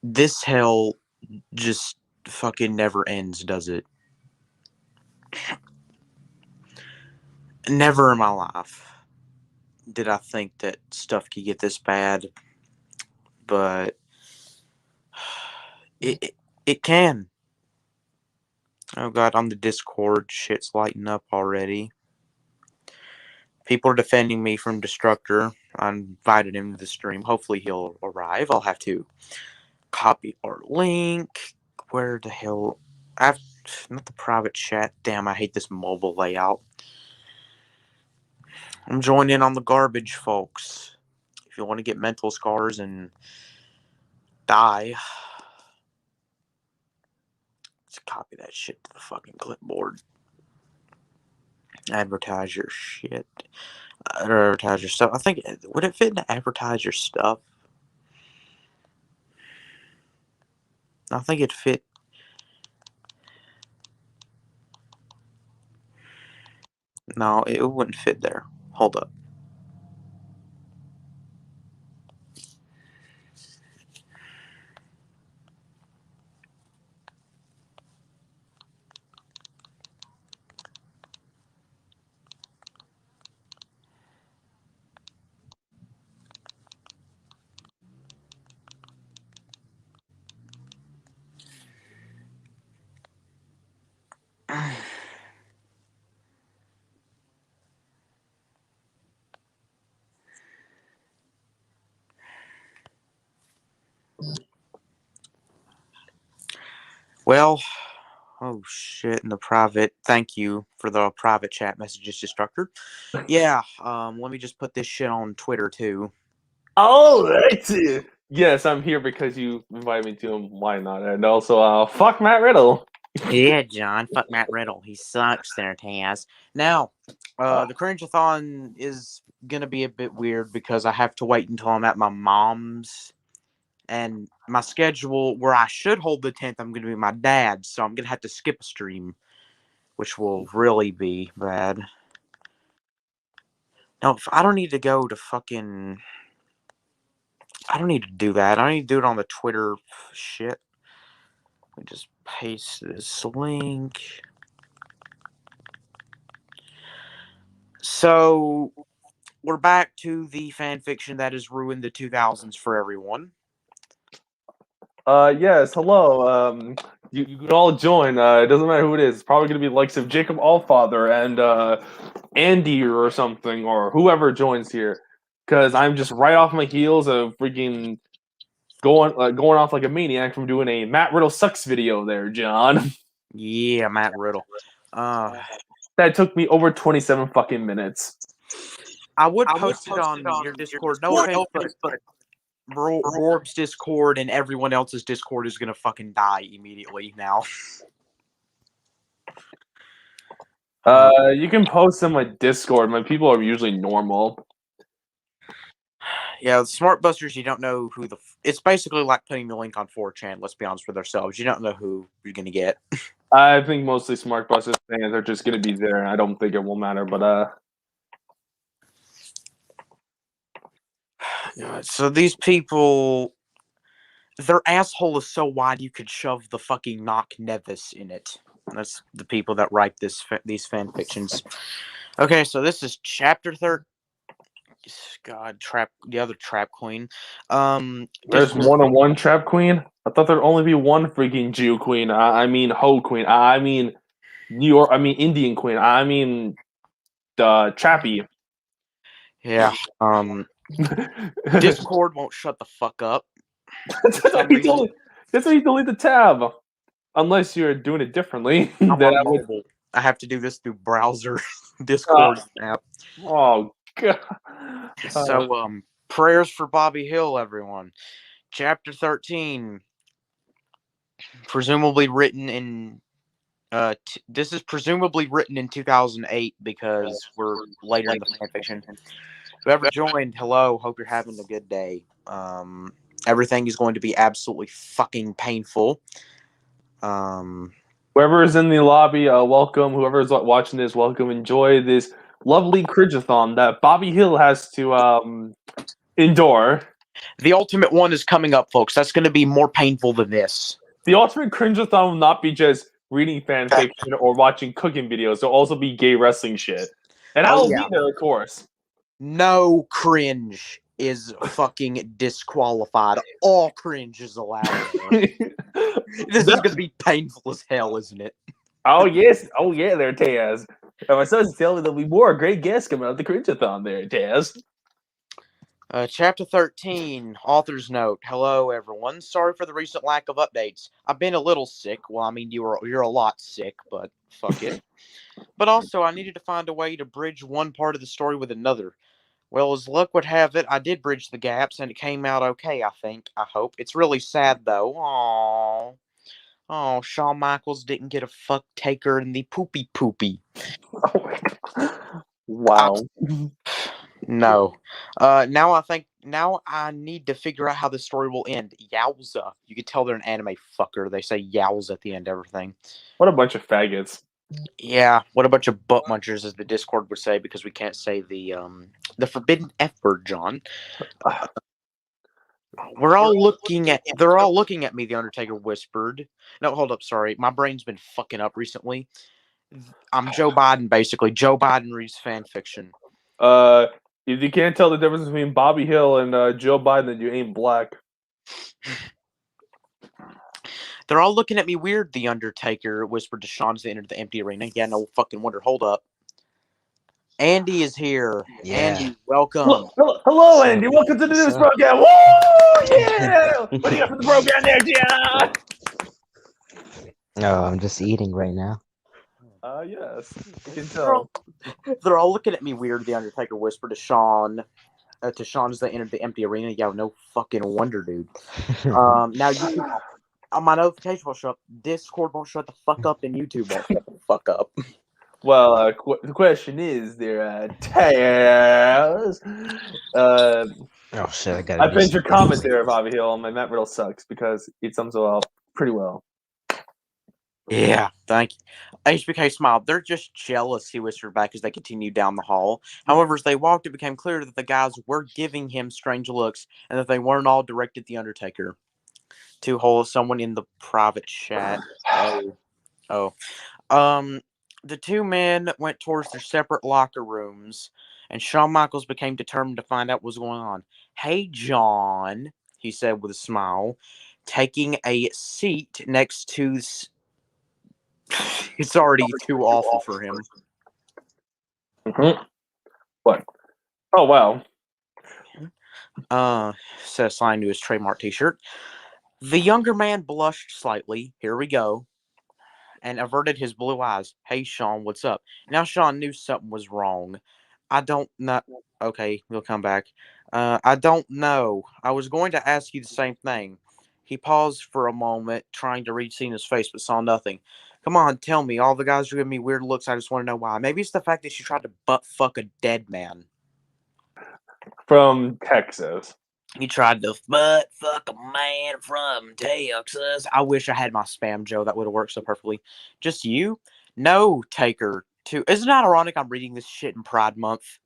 This hell just fucking never ends, does it? Never in my life did I think that stuff could get this bad, but it can. Oh god, on the Discord, shit's lighting up already. People are defending me from Destructor. I invited him to the stream. Hopefully he'll arrive. I'll have to copy our link. Where the hell? I've not the private chat. Damn, I hate this mobile layout. I'm joining in on the garbage, folks. If you want to get mental scars and die, let's copy that shit to the fucking clipboard. Advertise your shit. Advertise your stuff. I think, would it fit to advertise your stuff? I think it'd fit. No, it wouldn't fit there. Hold up. Well, oh shit, in the private. Thank you for the private chat messages, Destructor. Yeah, let me just put this shit on Twitter too. All right. Yes, I'm here because you invited me to him. Why not? And also, fuck Matt Riddle. Yeah, John, fuck Matt Riddle. He sucks there, Tazz. Now, the Cringeathon is gonna be a bit weird because I have to wait until I'm at my mom's. And my schedule, where I should hold the 10th, I'm going to be my dad's. So I'm going to have to skip a stream, which will really be bad. No, I don't need to go to fucking... I don't need to do that. I don't need to do it on the Twitter shit. Let me just paste this link. So, we're back to the fan fiction that has ruined the 2000s for everyone. Yes, hello. You can all join. It doesn't matter who it is. It's probably going to be the likes of Jacob Allfather and Andy or something, or whoever joins here. Because I'm just right off my heels of freaking going off like a maniac from doing a Matt Riddle sucks video there, John. Yeah, Matt Riddle. That took me over 27 fucking minutes. I would post it on your Discord. No offense, but Rorb's Discord and everyone else's Discord is gonna fucking die immediately now. You can post on my Discord. My people are usually normal. Yeah, the Smart Busters, you don't know who the... It's basically like putting the link on 4chan, let's be honest with ourselves. You don't know who you're gonna get. I think mostly Smart Busters fans are just gonna be there, and I don't think it will matter, but So these people... Their asshole is so wide you could shove the fucking Knock Nevis in it. That's the people that write these fan fictions. Okay, so this is chapter 13. God, the other trap queen. there's more than one trap queen. I thought there'd only be one freaking Jew queen. I mean Ho queen. I mean New York. I mean Indian queen. I mean Trappy. Yeah. Discord won't shut the fuck up. That's why you delete the tab. Unless you're doing it differently. I have to do this through browser Discord app. Oh god. So prayers for Bobby Hill, everyone. Chapter 13. Presumably written in this is presumably written in 2008 because we're later in the fanfiction. Whoever joined, hello. Hope you're having a good day. Everything is going to be absolutely fucking painful. Whoever is in the lobby, welcome. Whoever is watching this, welcome. Enjoy this lovely Cringeathon that Bobby Hill has to endure. The ultimate one is coming up, folks. That's going to be more painful than this. The ultimate cringe-a-thon will not be just reading fan fiction or watching cooking videos. It'll also be gay wrestling shit. And I will be there, of course. No cringe is fucking disqualified. All cringe is allowed. This is going to be painful as hell, isn't it? Oh, yes. Oh, yeah, there, Tazz. And my son's telling me there'll be more great guests coming out the cringe-a-thon there, Tazz. Chapter 13, author's note. Hello, everyone. Sorry for the recent lack of updates. I've been a little sick. Well, I mean, you're a lot sick, but fuck it. But also, I needed to find a way to bridge one part of the story with another. Well, as luck would have it, I did bridge the gaps, and it came out okay, I think. I hope. It's really sad, though. Aww. Oh, Shawn Michaels didn't get a fuck taker in the poopy poopy. Wow. No. Now I need to figure out how this story will end. Yowza. You could tell they're an anime fucker. They say yowza at the end of everything. What a bunch of faggots. Yeah, what a bunch of butt munchers, as the Discord would say, because we can't say the forbidden F word, John. They're all looking at me, the Undertaker whispered. No, hold up, sorry. My brain's been fucking up recently. I'm Joe Biden, basically. Joe Biden reads fan fiction. If you can't tell the difference between Bobby Hill and Joe Biden, then you ain't black. They're all looking at me weird, the Undertaker whispered to Sean as they entered the empty arena. Yeah, no fucking wonder. Hold up. Andy is here. Yeah. Andy, welcome. Hello, Andy. Welcome to the news program. Woo! Yeah! What do you got for the program there, John? Oh, I'm just eating right now. Yes. You can tell. They're all looking at me weird, the Undertaker whispered to Sean as they entered the empty arena. Yeah, no fucking wonder, dude. Now you can... my notification will show up. Discord won't shut the fuck up, and YouTube won't shut the fuck up. Well, the question is, there, Tazz. Oh shit! I pinned your comment there, Bobby Hill, and that riddle sucks because it sums it up pretty well. Yeah, thank you. HBK smiled. They're just jealous, he whispered back as they continued down the hall. However, as they walked, it became clear that the guys were giving him strange looks and that they weren't all directed at the Undertaker. Two holes, someone in the private chat. The two men went towards their separate locker rooms, and Shawn Michaels became determined to find out what was going on. Hey, John, he said with a smile, taking a seat next to... It's already too awful for him. Mm-hmm. What? Oh, wow. Said a sign to his trademark t-shirt. The younger man blushed slightly. Here we go. And averted his blue eyes. Hey, Sean, what's up? Now Sean knew something was wrong. I don't know. Okay, we'll come back. I don't know. I was going to ask you the same thing. He paused for a moment, trying to read Cena's face, but saw nothing. Come on, tell me. All the guys are giving me weird looks. I just want to know why. Maybe it's the fact that she tried to butt fuck a dead man. From Texas. He tried to butt fuck a man from Texas. I wish I had my spam, Joe. That would have worked so perfectly. Just you? No, Taker. Too. Isn't it ironic I'm reading this shit in Pride Month?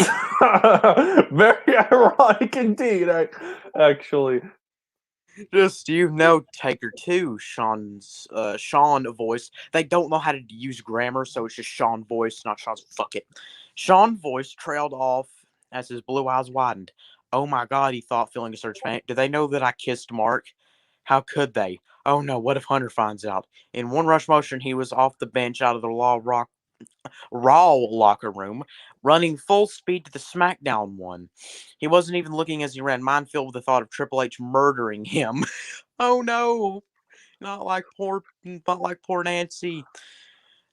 Very ironic indeed, actually. Just you know, Taker too. Sean voice. They don't know how to use grammar, so it's just Sean voice, not Sean's. Fuck it. Sean voice trailed off as his blue eyes widened. Oh my God, he thought, feeling a surge panic. Do they know that I kissed Mark? How could they? Oh no, what if Hunter finds out? In one rush motion, he was off the bench out of the Raw locker room, running full speed to the SmackDown one. He wasn't even looking as he ran, mind filled with the thought of Triple H murdering him. Oh no, not like poor Nancy.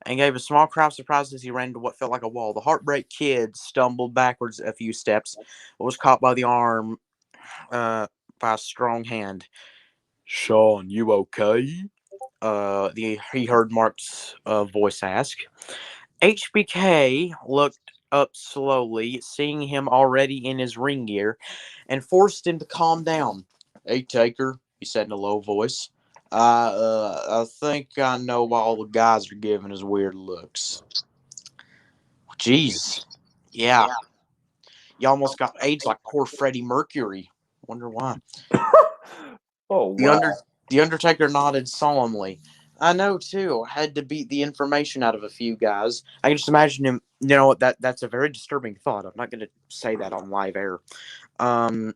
And gave a small cry of surprise as he ran to what felt like a wall. The Heartbreak Kid stumbled backwards a few steps, but was caught by the arm by a strong hand. Sean, you okay? He heard Mark's voice ask. HBK looked up slowly, seeing him already in his ring gear, and forced him to calm down. Hey, Taker, he said in a low voice. I think I know why all the guys are giving us weird looks. Jeez. Yeah. You almost got AIDS like poor Freddie Mercury. Wonder why. Oh, wow. The Undertaker nodded solemnly. I know too. I had to beat the information out of a few guys. I can just imagine him. You know that's a very disturbing thought. I'm not going to say that on live air. But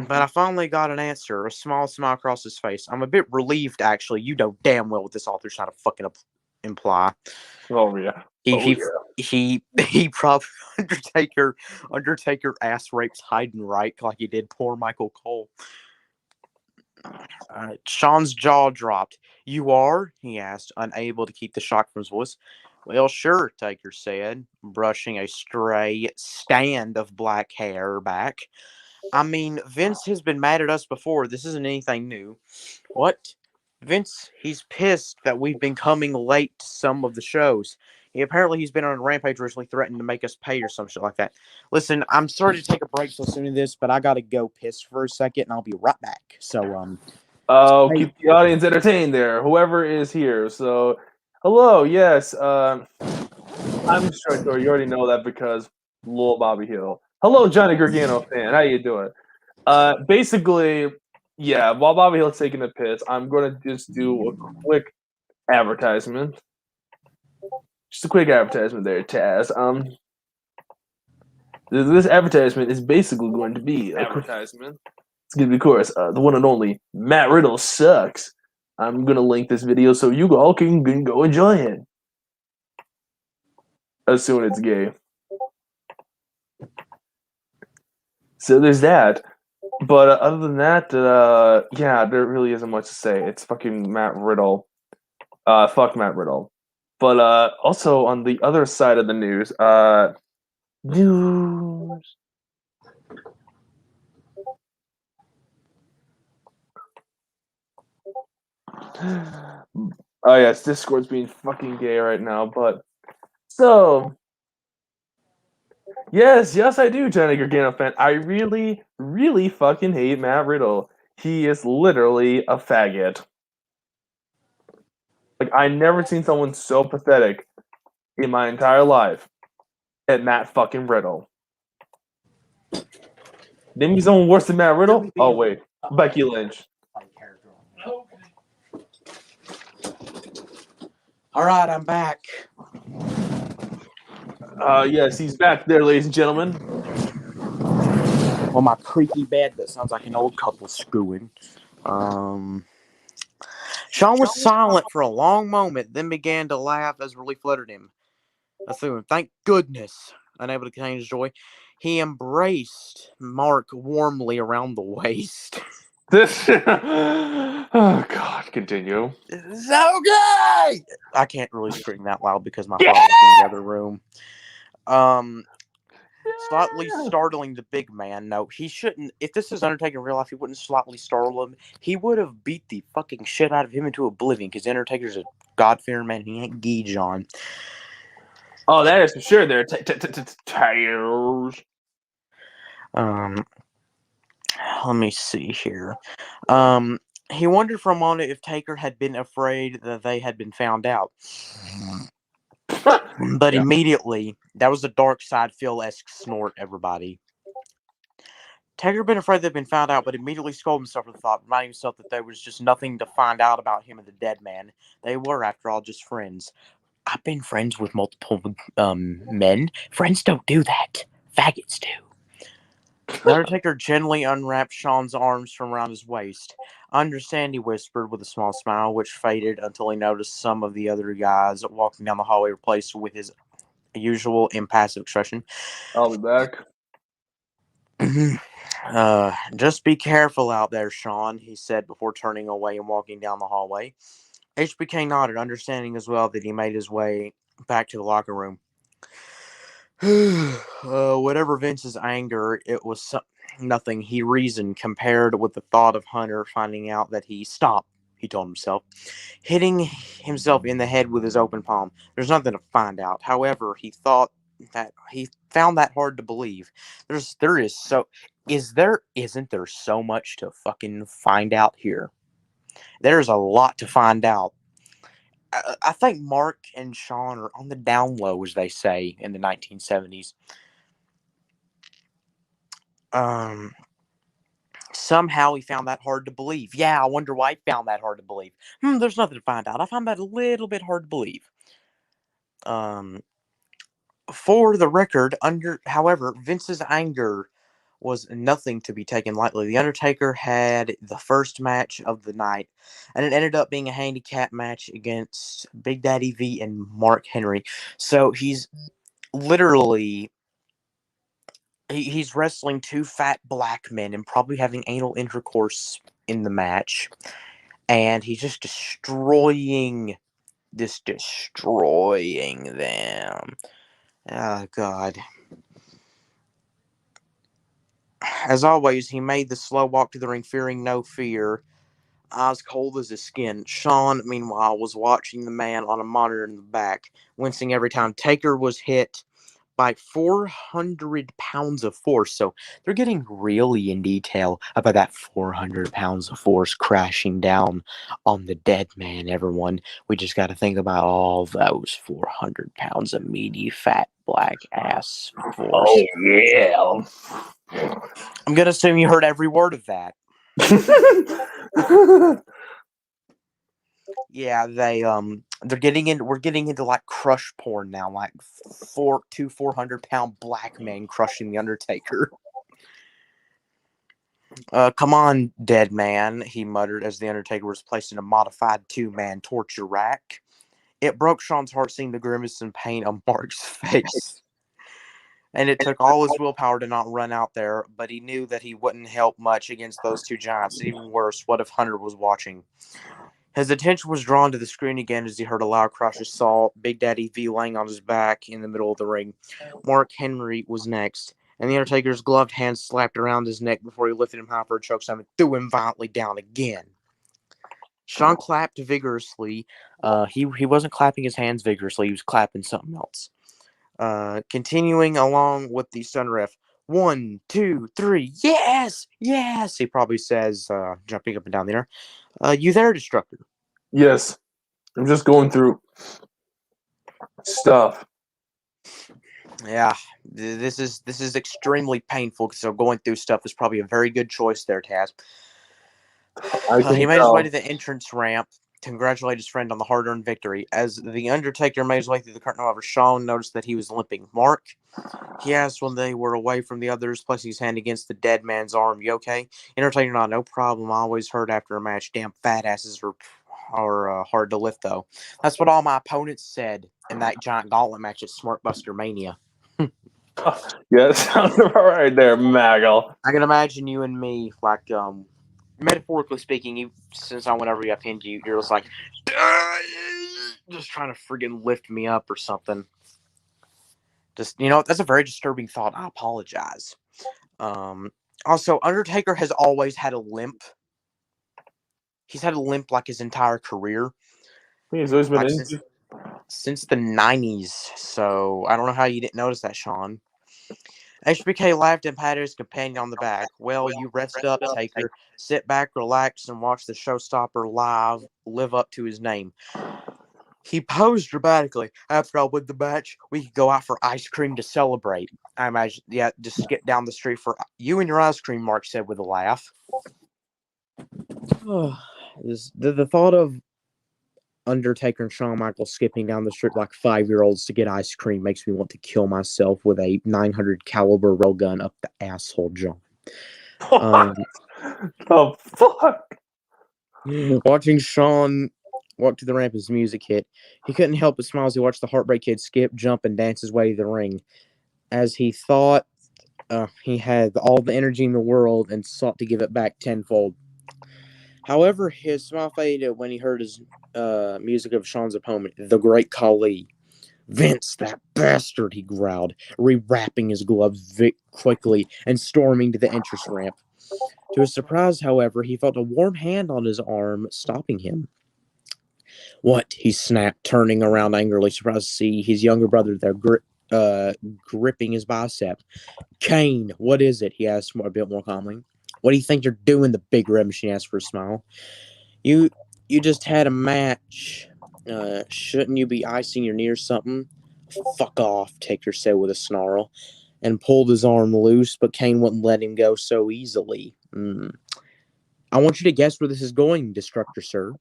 I finally got an answer. A small smile across his face. I'm a bit relieved, actually. You know damn well what this author's trying to fucking imply. Oh yeah. He probably Undertaker ass rapes Heidenreich like he did poor Michael Cole. Sean's jaw dropped. You are? He asked, unable to keep the shock from his voice. Well, sure, Taker said, brushing a stray stand of black hair back. I mean, Vince has been mad at us before. This isn't anything new. What? Vince, he's pissed that we've been coming late to some of the shows. He's been on a rampage recently, threatening to make us pay or some shit like that. Listen, I'm sorry to take a break so soon in this, but I gotta go piss for a second, and I'll be right back. So, keep the audience entertained there, whoever is here. So, hello, yes. I'm sure you already know that because Lil Bobby Hill. Hello, Johnny Gargano fan. How you doing? Basically, yeah, while Bobby Hill's taking a piss, I'm gonna just do a quick advertisement. Just a quick advertisement there, Tazz. This advertisement is basically going to be advertisement. It's going to be, of course, the one and only Matt Riddle sucks. I'm going to link this video so you all can go enjoy it. Assume it's gay. So there's that. But other than that, yeah, there really isn't much to say. It's fucking Matt Riddle. Fuck Matt Riddle. But also on the other side of the news, news. Oh yes, Discord's being fucking gay right now, but so yes, I do, Johnny Gargano fan. I really, really fucking hate Matt Riddle. He is literally a faggot. Like I never seen someone so pathetic in my entire life at Matt fucking Riddle. Name me someone worse than Matt Riddle? Oh wait, Becky Lynch. all right, I'm back. Yes, he's back there, ladies and gentlemen. On my creaky bed that sounds like an old couple screwing. Sean was silent for a long moment, then began to laugh as relief fluttered him. I threw him. Thank goodness. Unable to contain his joy, he embraced Mark warmly around the waist. This. Oh God, continue. So good. I can't really scream that loud because my father's in the other room. Slightly startling the big man. No, he shouldn't. If this is Undertaker in real life, he wouldn't slightly startle him. He would have beat the fucking shit out of him into oblivion because Undertaker's a God-fearing man. He ain't Gee John. Oh, that is for sure. There, tires. Let me see here. He wondered for a moment if Taker had been afraid that they had been found out. But Yeah. immediately, that was a dark side Phil-esque snort, everybody. Taker had been afraid they'd been found out, but immediately scolded himself for the thought, reminding himself that there was just nothing to find out about him and the dead man. They were, after all, just friends. I've been friends with multiple men. Friends don't do that. Faggots do. The Undertaker gently unwrapped Sean's arms from around his waist. I understand, he whispered with a small smile, which faded until he noticed some of the other guys walking down the hallway replaced with his usual impassive expression. I'll be back. Just be careful out there, Sean, he said before turning away and walking down the hallway. HBK nodded, understanding as well that he made his way back to the locker room. Whatever Vince's anger, it was nothing, he reasoned, compared with the thought of Hunter finding out that he stopped, he told himself, hitting himself in the head with his open palm. There's nothing to find out. However, he thought that he found that hard to believe. Isn't there so much to fucking find out here? There's a lot to find out. I think Mark and Sean are on the down low, as they say in the 1970s. Somehow he found that hard to believe. Yeah, I wonder why he found that hard to believe. There's nothing to find out. I found that a little bit hard to believe. For the record, however, Vince's anger was nothing to be taken lightly. The Undertaker had the first match of the night, and it ended up being a handicap match against Big Daddy V and Mark Henry. So he's literally he's wrestling two fat black men and probably having anal intercourse in the match, and he's just destroying them. Oh God. As always, he made the slow walk to the ring, fearing no fear, eyes cold as his skin. Shawn, meanwhile, was watching the man on a monitor in the back, wincing every time Taker was hit by 400 pounds of force. So they're getting really in detail about that 400 pounds of force crashing down on the dead man, everyone. We just got to think about all those 400 pounds of meaty, fat, black ass force. Oh, yeah. I'm going to assume you heard every word of that. Yeah, we're getting into like crush porn now, like 400-pound black men crushing the Undertaker. Come on, dead man, he muttered as the Undertaker was placed in a modified 2-man torture rack. It broke Shawn's heart seeing the grimace and pain on Mark's face. And it took all his willpower to not run out there, but he knew that he wouldn't help much against those two giants. Even worse, what if Hunter was watching? His attention was drawn to the screen again as he heard a loud crash of saw Big Daddy V laying on his back in the middle of the ring. Mark Henry was next, and the Undertaker's gloved hand slapped around his neck before he lifted him high for a chokeslam and threw him violently down again. Shawn clapped vigorously. He wasn't clapping his hands vigorously. He was clapping something else. Continuing along with the Sun Ref. 1, 2, 3. Yes! Yes! He probably says, jumping up and down the air. You there, Destructor? Yes. I'm just going through stuff. Yeah, this is extremely painful, so going through stuff is probably a very good choice there, Tazz. He made his way to the entrance ramp to congratulate his friend on the hard-earned victory. As the Undertaker made his way through the curtain, however, Shawn noticed that he was limping. Mark, he asked when they were away from the others, placing his hand against the dead man's arm. You okay? Undertaker, no problem. I always heard after a match, damn fat asses are hard to lift, though. That's what all my opponents said in that giant gauntlet match at Smartbuster Mania. Yeah, that sounds about right there, Maggle. I can imagine you and me, like, metaphorically speaking, since I whenever I pinned you, you're just like, just trying to friggin' lift me up or something. Just, that's a very disturbing thought. I apologize. Also, Undertaker has always had a limp. He's had a limp like his entire career. He's always been since the 90s. So I don't know how you didn't notice that, Shawn. HBK laughed and patted his companion on the back. Well, you rest up, Taker. Sit back, relax, and watch the showstopper live up to his name. He posed dramatically. After I win the match, we could go out for ice cream to celebrate. I imagine, yeah, just skip down the street for you and your ice cream, Mark said with a laugh. The thought of Undertaker and Shawn Michaels skipping down the street like 5-year-olds to get ice cream makes me want to kill myself with a 900 caliber railgun up the asshole, John. The fuck? Watching Shawn walk to the ramp as music hit, he couldn't help but smile as he watched the Heartbreak Kid skip, jump, and dance his way to the ring. As he thought he had all the energy in the world and sought to give it back tenfold. However, his smile faded when he heard his music of Shawn's opponent, the Great Khali. Vince, that bastard, he growled, rewrapping his gloves quickly and storming to the entrance ramp. To his surprise, however, he felt a warm hand on his arm, stopping him. What? He snapped, turning around angrily, surprised to see his younger brother there gripping his bicep. Kane, what is it? He asked a bit more calmly. What do you think you're doing? The big red machine asked for a smile. You just had a match. Shouldn't you be icing your knee or something? Fuck off, Taker said with a snarl. and pulled his arm loose, but Kane wouldn't let him go so easily. I want you to guess where this is going, Destructor Sir.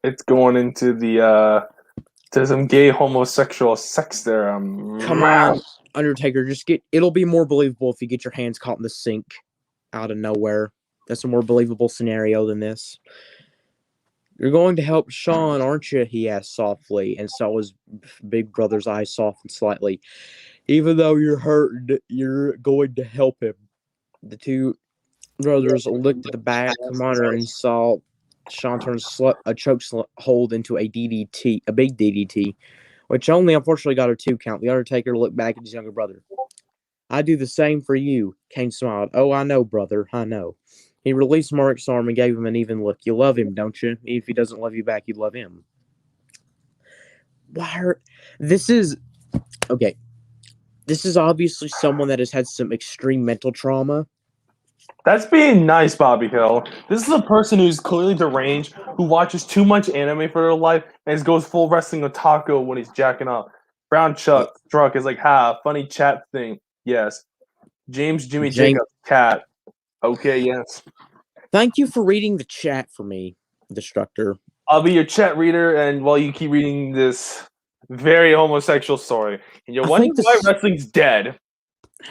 It's going into the to some gay homosexual sex there. Come on, Undertaker, it'll be more believable if you get your hands caught in the sink out of nowhere. That's a more believable scenario than this. You're going to help Sean, aren't you? He asked softly, and saw his big brother's eyes soften slightly. Even though you're hurt, you're going to help him. The two brothers looked at the back monitor and saw Sean turn a choke hold into a DDT, a big DDT, which only unfortunately got a 2 count. The Undertaker looked back at his younger brother. I do the same for you. Kane smiled. Oh, I know, brother. I know. He released Mark's arm and gave him an even look. You love him, don't you? If he doesn't love you back, you love him. This is obviously someone that has had some extreme mental trauma. That's being nice, Bobby Hill. This is a person who's clearly deranged, who watches too much anime for their life, and goes full wrestling otaku when he's jacking up. Brown Chuck Truck is like, funny chat thing. Yes. Jimmy Jacobs, cat. Okay, yes. Thank you for reading the chat for me, Destructor. I'll be your chat reader, and while you keep reading this very homosexual story, and you're wondering why wrestling's dead.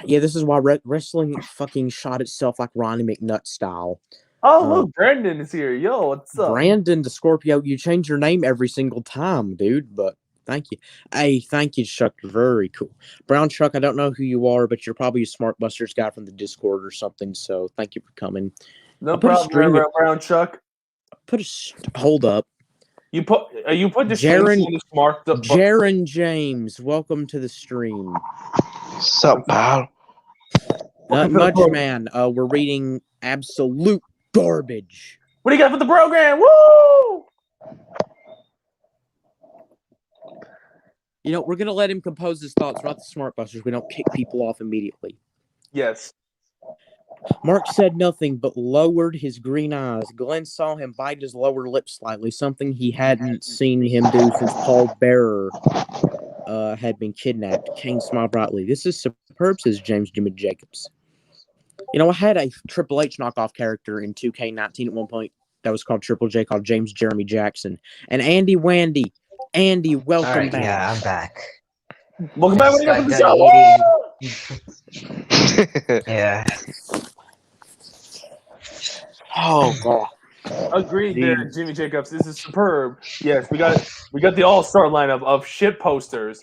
Yeah, this is why wrestling fucking shot itself like Ronnie McNutt style. Oh, look, Brandon is here. Yo, what's up? Brandon the Scorpio, you change your name every single time, dude, but thank you. Hey, thank you, Chuck. Very cool. Brown Chuck, I don't know who you are, but you're probably a Smart Busters guy from the Discord or something, so thank you for coming. No problem, Brown Chuck. Hold up. You put the Jaron James, welcome to the stream. What's up, pal? Not much, man. We're reading absolute garbage. What do you got for the program? Woo! You know, we're gonna let him compose his thoughts. We're not the Smart Busters. We don't kick people off immediately. Yes. Mark said nothing, but lowered his green eyes. Glenn saw him bite his lower lip slightly, something he hadn't seen him do since Paul Bearer had been kidnapped. Kane smiled brightly. This is superb, says Jimmy Jacobs. You know, I had a Triple H knockoff character in 2K19 at one point that was called Triple J, called James Jeremy Jackson. And Andy Wandy. Andy, welcome back. Yeah, I'm back. Welcome back. What do you got for the show? Yeah. Oh, God. Agreed there, Jimmy Jacobs. This is superb. Yes, we got the all-star lineup of shit posters.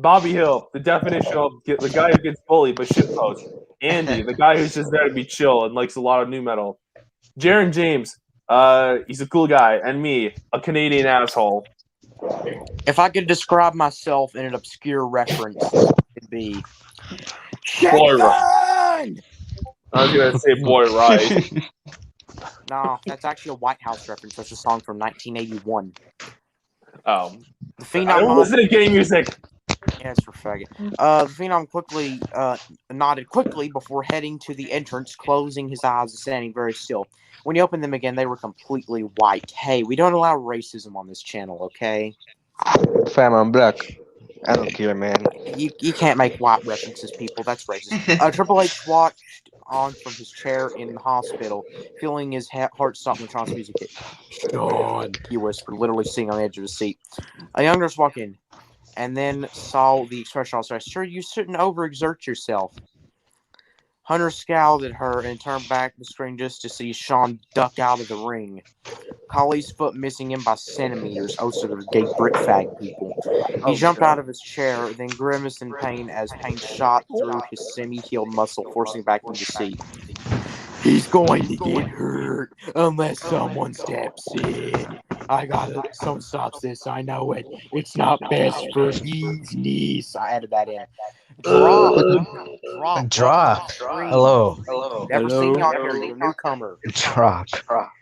Bobby Hill, the definition of the guy who gets bullied but shit post. Andy, the guy who's just there to be chill and likes a lot of new metal. Jaron James, he's a cool guy. And me, a Canadian asshole. If I could describe myself in an obscure reference, it'd be Boy Ride. I was going to say Boy Ride. No, that's actually a White House reference. That's a song from 1981. Oh. The Phenom I don't listen to gay music. Yeah, it's for faggot. The Phenom quickly nodded quickly before heading to the entrance, closing his eyes and standing very still. When he opened them again, they were completely white. Hey, we don't allow racism on this channel, okay? Fam, I'm black. I don't care, man. You can't make white references, people. That's racist. Triple H watched on from his chair in the hospital, feeling his heart stop when Sean's music hit. Sean, he whispered, literally sitting on the edge of his seat. A young nurse walked in, and then saw the expression on his face. Sure, you shouldn't overexert yourself. Hunter scowled at her and turned back the screen just to see Sean duck out of the ring. Colley's foot missing him by centimeters. Oh, so they're gay brick fag people. He jumped out of his chair, then grimaced in pain as pain shot through his semi-healed muscle, forcing back into the seat. He's going to get hurt unless someone steps in. I gotta, someone stops this. I know it. It's not best for these knees. I added that in. Drop. Hello. Never seen you on here. You're a newcomer. Drop.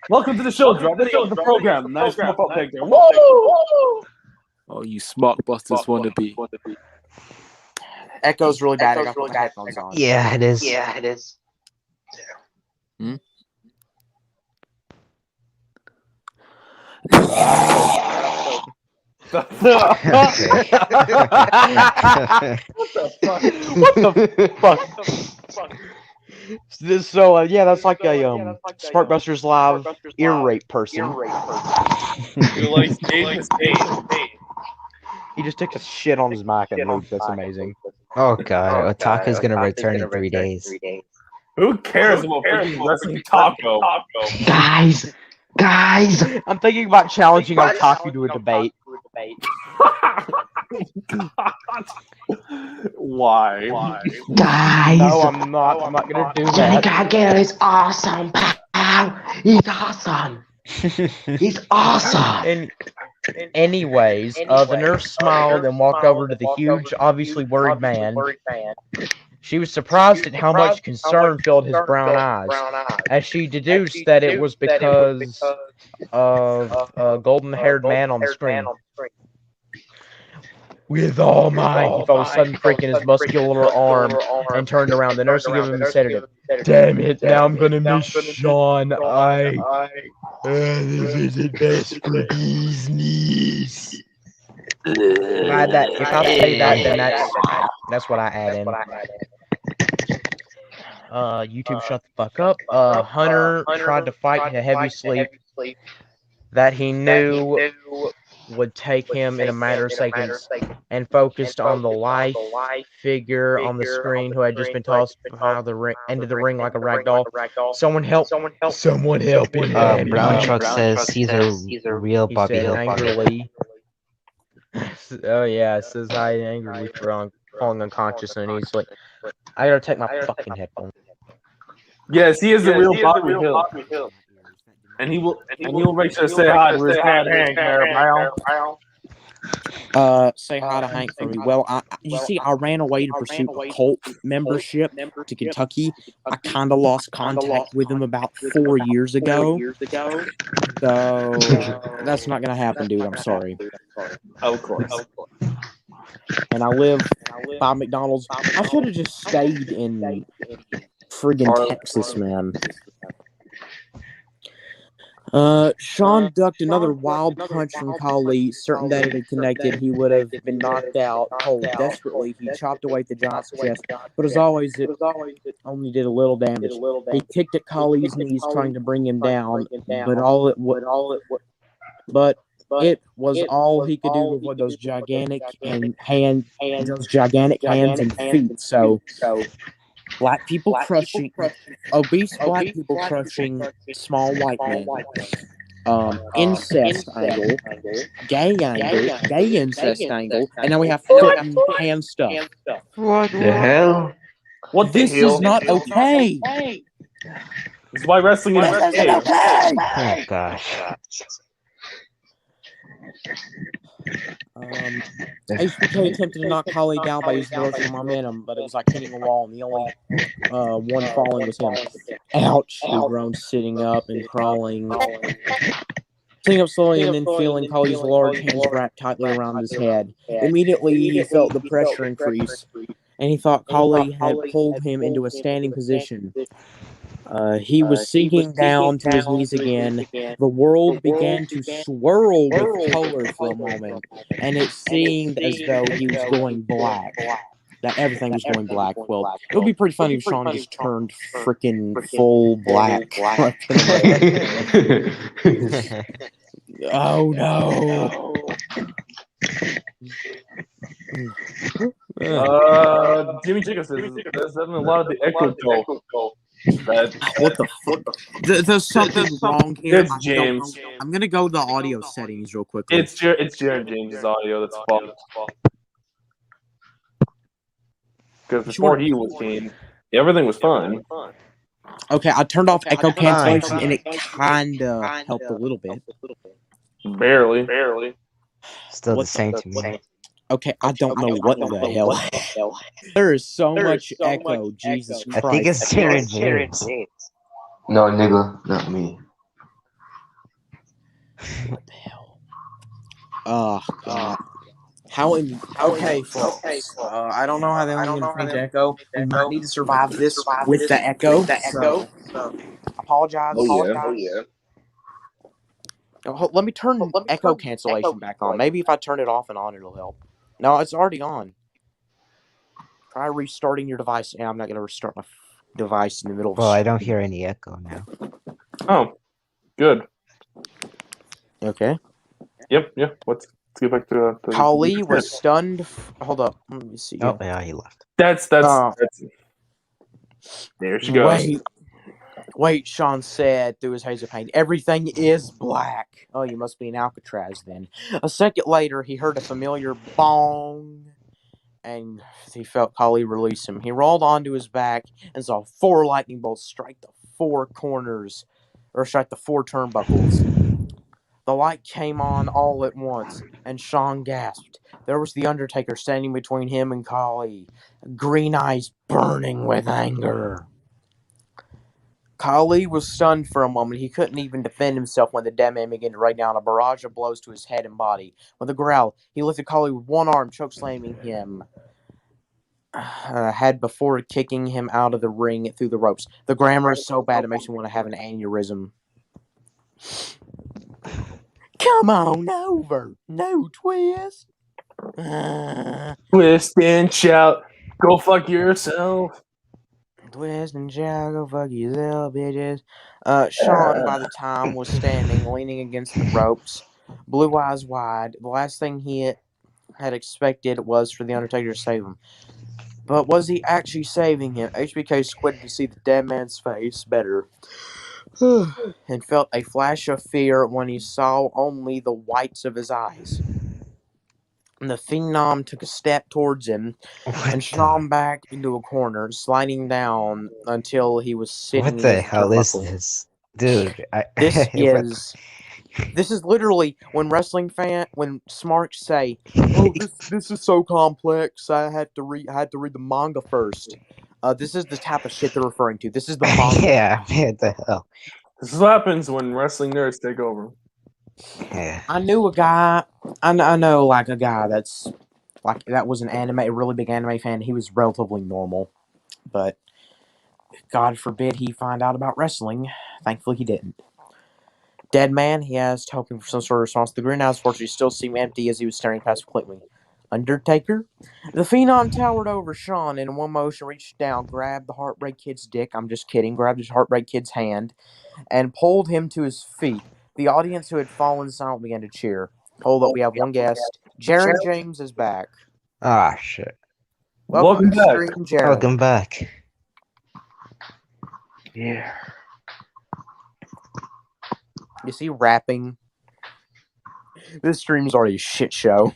Welcome to the show, Drop. This is the program. Nice pop up there. Whoa! Oh, you Smart Busters wannabe. Echo's really bad. I gotta put my headphones on. Yeah, it is. Hmm? What the fuck? So yeah, that's like a Sparkbusters Live ear rape person. You're like Davis He just took a shit on his mic and looped. That's amazing. Oh god, Otaku's gonna return in 3 days. Who cares about freaking wrestling taco? Guys, I'm thinking about challenging Otaku to a debate. Why? guys. No, I'm not. I'm not gonna do Johnny that. Gargano is awesome, pal. He's awesome. He's awesome. Anyways, the nurse smiled and walked over to the huge, obviously worried man. She was surprised at how much concern filled his brown eyes, as she deduced that it was because of a golden-haired man on the screen. With all might, he felt a sudden prick in his muscular arm and turned around. The nurse gave him a sedative. Damn it, now I'm gonna miss Sean. This isn't best for business. If I say that, then that's what I add in. YouTube, shut the fuck up. Hunter tried to fight a heavy sleep that he knew would take him in a matter of seconds, and focused on the life figure on the screen who had just been tossed behind into the ring like a rag doll. Someone help! Someone help him! Brown Truck says he's a real He Bobby said Hill. angrily. Oh yeah, it says I angrily falling unconscious, and he's like, I gotta take my fucking headphones. Yes, he is a real Bobby Hill. And he will make sure to say hi to his dad, Hank, Brown. Say hi to Hank for me. Well, you see, I ran away to pursue a cult membership to Kentucky. I kind of lost contact with him about 4 years ago. So that's not gonna happen, dude. I'm sorry. Of course. And I live by McDonald's. I should have just stayed in friggin' Texas, man. Sean ducked another wild punch from Kali, certain that it had connected. He would have been knocked out cold. Desperately, he chopped away at the giant's chest, but as always, it only did a little damage. He kicked at Kali's knees, trying to bring him down, but it was all he could do with those gigantic hands and feet. So, black people crushing, obese black people crushing small white men. Incest angle, gay incest angle, and now we have foot and hand stuff. What the hell? What the This hell? is not okay. This is why wrestling is okay. Oh gosh. HBK attempted to knock Kali down by using emotional momentum, but it was like hitting a wall, and the only one falling was him. Ouch, he groaned, sitting up and crawling. Sitting up slowly and then feeling Kali's large hands wrapped tightly around his head. Immediately, he felt the pressure increase, and he thought Kali had pulled him into a standing position. He was sinking down to his knees again. The world began to swirl with color for a moment, and it seemed as though he was going black. That everything was going black. Well, it would be pretty funny if Sean just turned freaking full black. Oh no! Jimmy Chicken says there's a lot of the echo go. What the fuck? There's something wrong here. It's James. I'm gonna go to the audio settings real quickly. It's Jared James's audio that's fault. Because before he came, everything was fine. Okay, I turned off echo cancellation, and it kinda helped a little bit. Barely. Still the same to me. Okay, I don't know what the hell. There is so much echo. Jesus Christ. I think it's Jared James. No, nigga, not me. What the hell? God. Okay, folks. I don't know how they're going to change echo. We might need to survive this with the echo. So, apologize. Oh, yeah. Let me turn echo cancellation back on. Maybe if I turn it off and on, it'll help. No, it's already on. Try restarting your device. Yeah, I'm not going to restart my device in the middle of Well, I don't hear any echo now. Oh, good. Okay. Yep. Let's get back to Kali was stunned. Hold up. Let me see. Oh, yeah, he left. That's there she goes. Wait, Sean said through his haze of pain. Everything is black. Oh, you must be in Alcatraz then. A second later, he heard a familiar bong, and he felt Kali release him. He rolled onto his back and saw 4 lightning bolts strike the 4 corners, or strike the 4 turnbuckles. The light came on all at once, and Sean gasped. There was the Undertaker standing between him and Kali, green eyes burning with anger. Kali was stunned for a moment. He couldn't even defend himself when the dead man began to rain down a barrage of blows to his head and body. With a growl, he lifted Kali with one arm, chokeslamming him head before kicking him out of the ring through the ropes. The grammar is so bad it makes me want to have an aneurysm. Come on over. No twist. Twist and shout. Go fuck yourself. Twist and shout, go fuck yourself, bitches. Sean, by the time, was standing, leaning against the ropes, blue eyes wide. The last thing he had expected was for the Undertaker to save him. But was he actually saving him? HBK squinted to see the dead man's face better, and felt a flash of fear when he saw only the whites of his eyes. And the Phenom took a step towards him and shot him back into a corner, sliding down until he was sitting. What the hell is this, dude? This is literally when when smarks say, "Oh, this is so complex. I had to read the manga first." This is the type of shit they're referring to. This is the manga. Yeah, what the hell? This is what happens when wrestling nerds take over. Yeah. I knew a guy. I know like a guy that's like that was a really big anime fan. He was relatively normal, but God forbid he find out about wrestling. Thankfully, he didn't. Dead man, he asked, hoping for some sort of response. The green eyes fortunately still seemed empty as he was staring past completely. Undertaker? The Phenom towered over Sean and in one motion reached down, grabbed the Heartbreak Kid's dick. I'm just kidding. Grabbed his Heartbreak Kid's hand and pulled him to his feet. The audience who had fallen silent began to cheer. Hold up, we have one guest. Jared James is back. Ah, shit. Welcome to back. the stream, Jared. Welcome back. Yeah. You see rapping? This stream's already a shit show.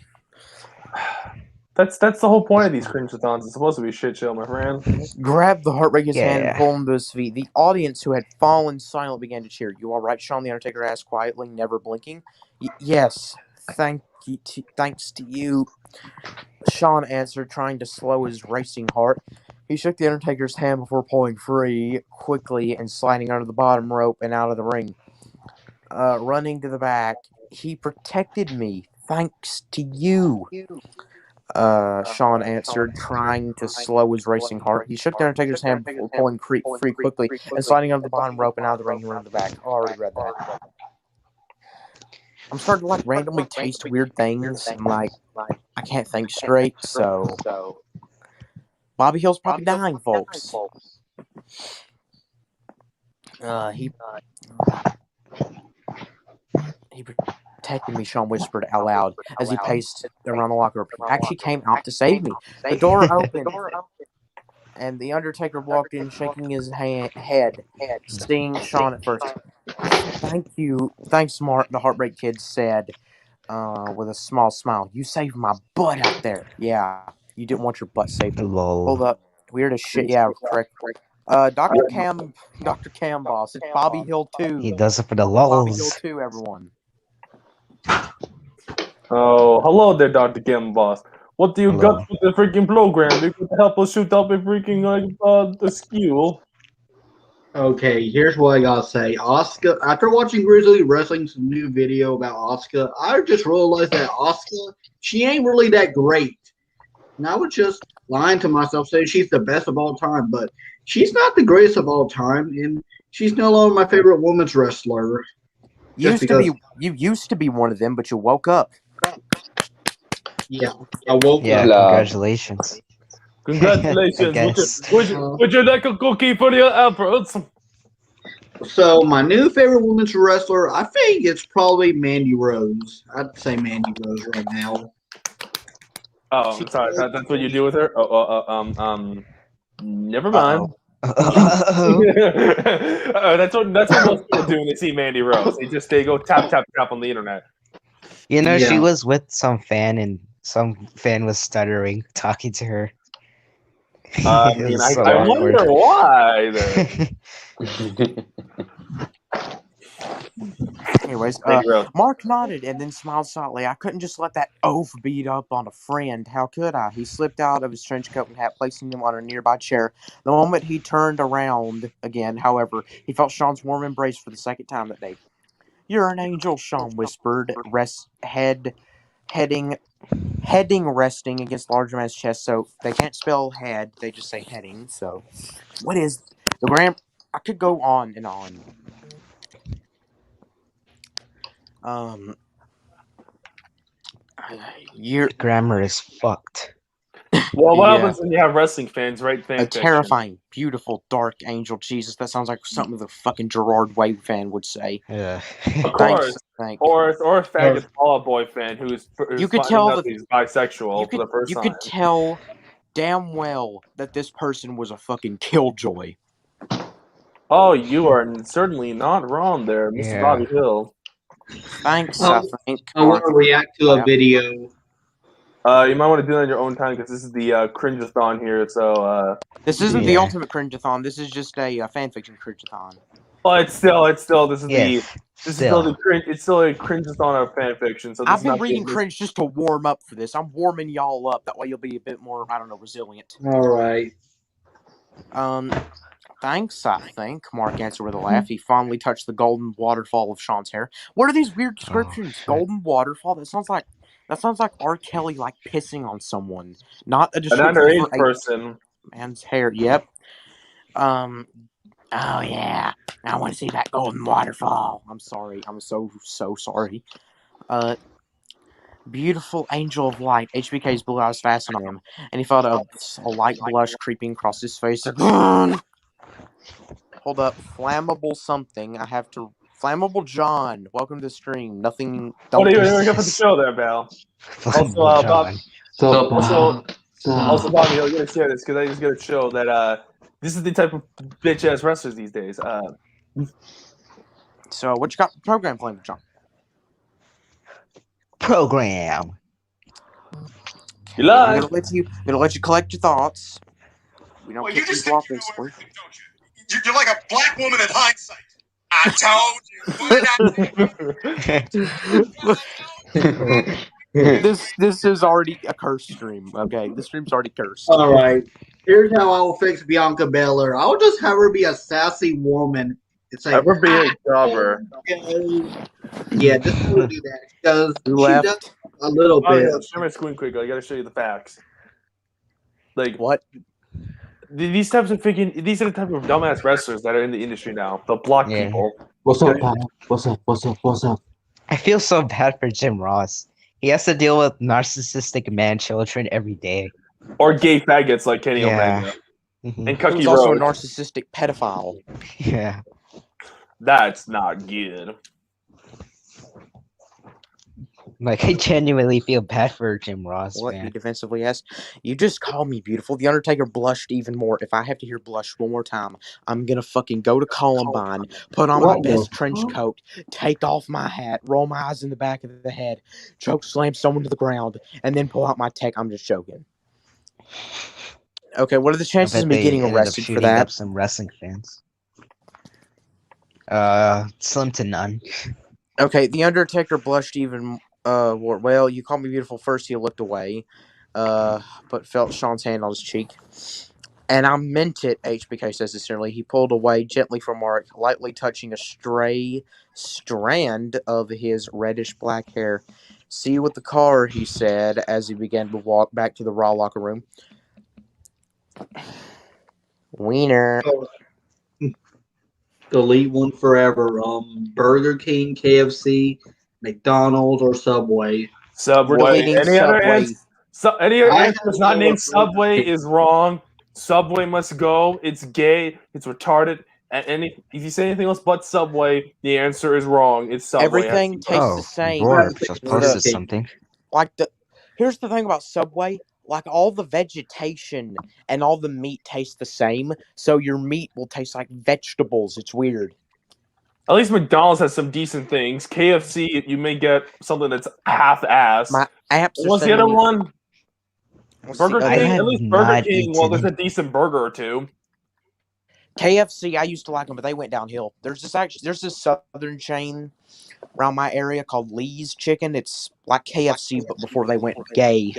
That's the whole point of these cringe-a-thons. It's supposed to be a shit show, my friend. Grabbed the Heartbreaker's hand and Yeah. pulled him to his feet. The audience who had fallen silent began to cheer. You all right, Sean? The Undertaker asked quietly, never blinking. Yes, thanks to you. Sean answered, trying to slow his racing heart. He shook the Undertaker's hand before pulling free quickly and sliding under the bottom rope and out of the ring. Running to the back, he protected me, thanks to you. Sean answered, trying to slow his racing heart. He shook the Undertaker's hand before pulling free quickly and sliding under the bottom rope and out of the ring and running to the back. Oh, I already read that. I'm starting to randomly taste weird things. I'm like, I can't think straight, so Bobby Hill's probably dying, folks. He protected me, Sean whispered out loud as he paced around the locker room. He actually came out to save me. The door opened, and the Undertaker walked in, shaking his head, seeing Sean at first. Thank you. Thanks, Mark, the Heartbreak Kid said with a small smile. You saved my butt out there. Yeah, you didn't want your butt saved. Lol. Hold up. Weird as shit. Yeah, correct. Dr. Cam Boss. It's Bobby Hill 2. He does it for the Bobby Hill lulls. 2, everyone. Oh, hello there, Dr. Kim Boss. What do you Hello. got with the freaking program? You could help us shoot up a freaking the skill. Okay, here's what I gotta say. Asuka, after watching Grizzly Wrestling's new video about Asuka, I just realized that Asuka, she ain't really that great. And I was just lying to myself saying she's the best of all time, but she's not the greatest of all time, and she's no longer my favorite women's wrestler. Just because, You used to be one of them, but you woke up. yeah, I woke Yeah, up. congratulations. Congratulations. guess. Would you like a cookie for your efforts? So my new favorite women's wrestler, I think it's probably Mandy Rose. I'd say Mandy Rose right now. Oh, I'm sorry. That's what you do with her? Never mind. Uh-oh. That's what most people do when they see Mandy Rose. They go tap tap tap on the internet. You know, she Yeah. was with some fan, and some fan was stuttering talking to her. I It mean, was so I awkward. wonder why. Then. Anyways, Mandy Rose. Mark nodded and then smiled slightly. I couldn't just let that oaf beat up on a friend. How could I? He slipped out of his trench coat and hat, placing them on a nearby chair. The moment he turned around again, however, he felt Sean's warm embrace for the second time that day. "You're an angel," Sean whispered, heading resting against large man's chest. So they can't spell head; they just say heading. So, what is the gram? I could go on and on. You're Grammar is fucked. Well, what Yeah. happens when you have wrestling fans write fan a fiction? terrifying, beautiful, dark angel. Jesus, that sounds like something the fucking Gerard Way fan would say. Yeah. Of Thanks. course. Thank. Or a faggot Fall Out Boy fan who's You could finding tell out that he's bisexual you for the first you time. could tell damn well that this person was a fucking killjoy. Oh, you are certainly not wrong there, Mr. Yeah. Bobby Hill. Thanks, Oh, I think. I want to react to a Laugh. video. You might want to do that on your own time because this is the cringeathon here. So, This isn't the Yeah. ultimate cringeathon. This is just a fanfiction cringeathon. well, it's still this is Yes. this is still the cringe. It's still a cringeathon of fan fiction. So this I've is been not reading this- cringe just to warm up for this. I'm warming y'all up. That way you'll be a bit more, I don't know, resilient. All right. Thanks, I think. Mark answered with a laugh. He fondly touched the golden waterfall of Sean's hair. What are these weird descriptions? shit. Golden waterfall? That sounds like R. Kelly like pissing on someone. Not a an description underage for a person. man's hair. Yep. Oh yeah. I want to see that golden waterfall. I'm sorry. I'm so sorry. Beautiful angel of light. HBK's blue eyes fastened on him, and he felt a light blush creeping across his face. Hold up, flammable something. I have to. Flammable John, welcome to the stream. Nothing. What are Don't. you going for the show there, Val? Flammable Bob- John. Also, Bobby Hill, you gotta share this because I just gotta show that this is the type of bitch ass wrestlers these days. So, what you got for program, Flammable John? Program. You lie. I'm gonna let you collect your thoughts. We don't Well, get you just these think you know offensively. everything, don't you? You're like a black woman in hindsight. I told you. What did I This is already a curse stream. Okay, this stream's already cursed. All right. Here's how I will fix Bianca Belair. I'll just have her be a sassy woman and say, Ever be a jobber? Yeah, just to do that because Who she left? does a little Oh, bit. yeah, share my screen quick. I gotta show you the facts. Like What? these are the type of dumbass wrestlers that are in the industry now. They'll block Yeah. people. What's up, pal? What's up? I feel so bad for Jim Ross. He has to deal with narcissistic man children every day. Or gay faggots like Kenny Yeah. Omega. Mhm. And He Cucky was also a Rose. narcissistic pedophile. Yeah. That's not good. Like, I genuinely feel bad for Jim Ross, What he man. defensively asked. You just called me beautiful. The Undertaker blushed even more. If I have to hear blush one more time, I'm gonna fucking go to Columbine, put on my What the best trench fuck? coat, take off my hat, roll my eyes in the back of the head, choke slam someone to the ground, and then pull out my tech. I'm just joking. Okay, what are the I chances bet of me they getting ended up arrested for shooting up that? some wrestling fans. Slim to none. Okay, the Undertaker blushed even more. Well, you called me beautiful first. He looked away, but felt Sean's hand on his cheek. And I meant it, HBK says sincerely. He pulled away gently from Mark, lightly touching a stray strand of his reddish black hair. See you at the car, he said as he began to walk back to the Raw locker room. Wiener. Delete one forever. Burger King, KFC, McDonald's, or Subway. We're Subway. deleting Any other Subway. answer? Any other I answer that's not have named no Subway is wrong. Subway must go. It's gay. It's retarded. And if you say anything else but Subway, the answer is wrong. It's Subway. Everything tastes Oh, the same. Roar just The- posted something. Here's the thing about Subway. Like all the vegetation and all the meat tastes the same, so your meat will taste like vegetables. It's weird. At least McDonald's has some decent things. KFC, you may get something that's half-assed. My apps are What's the other sending me- one? What's Burger the I other- King. have At least Burger not King. Well, eaten there's a decent burger or two. KFC, I used to like them, but they went downhill. There's this southern chain around my area called Lee's Chicken. It's like KFC, but before they went gay.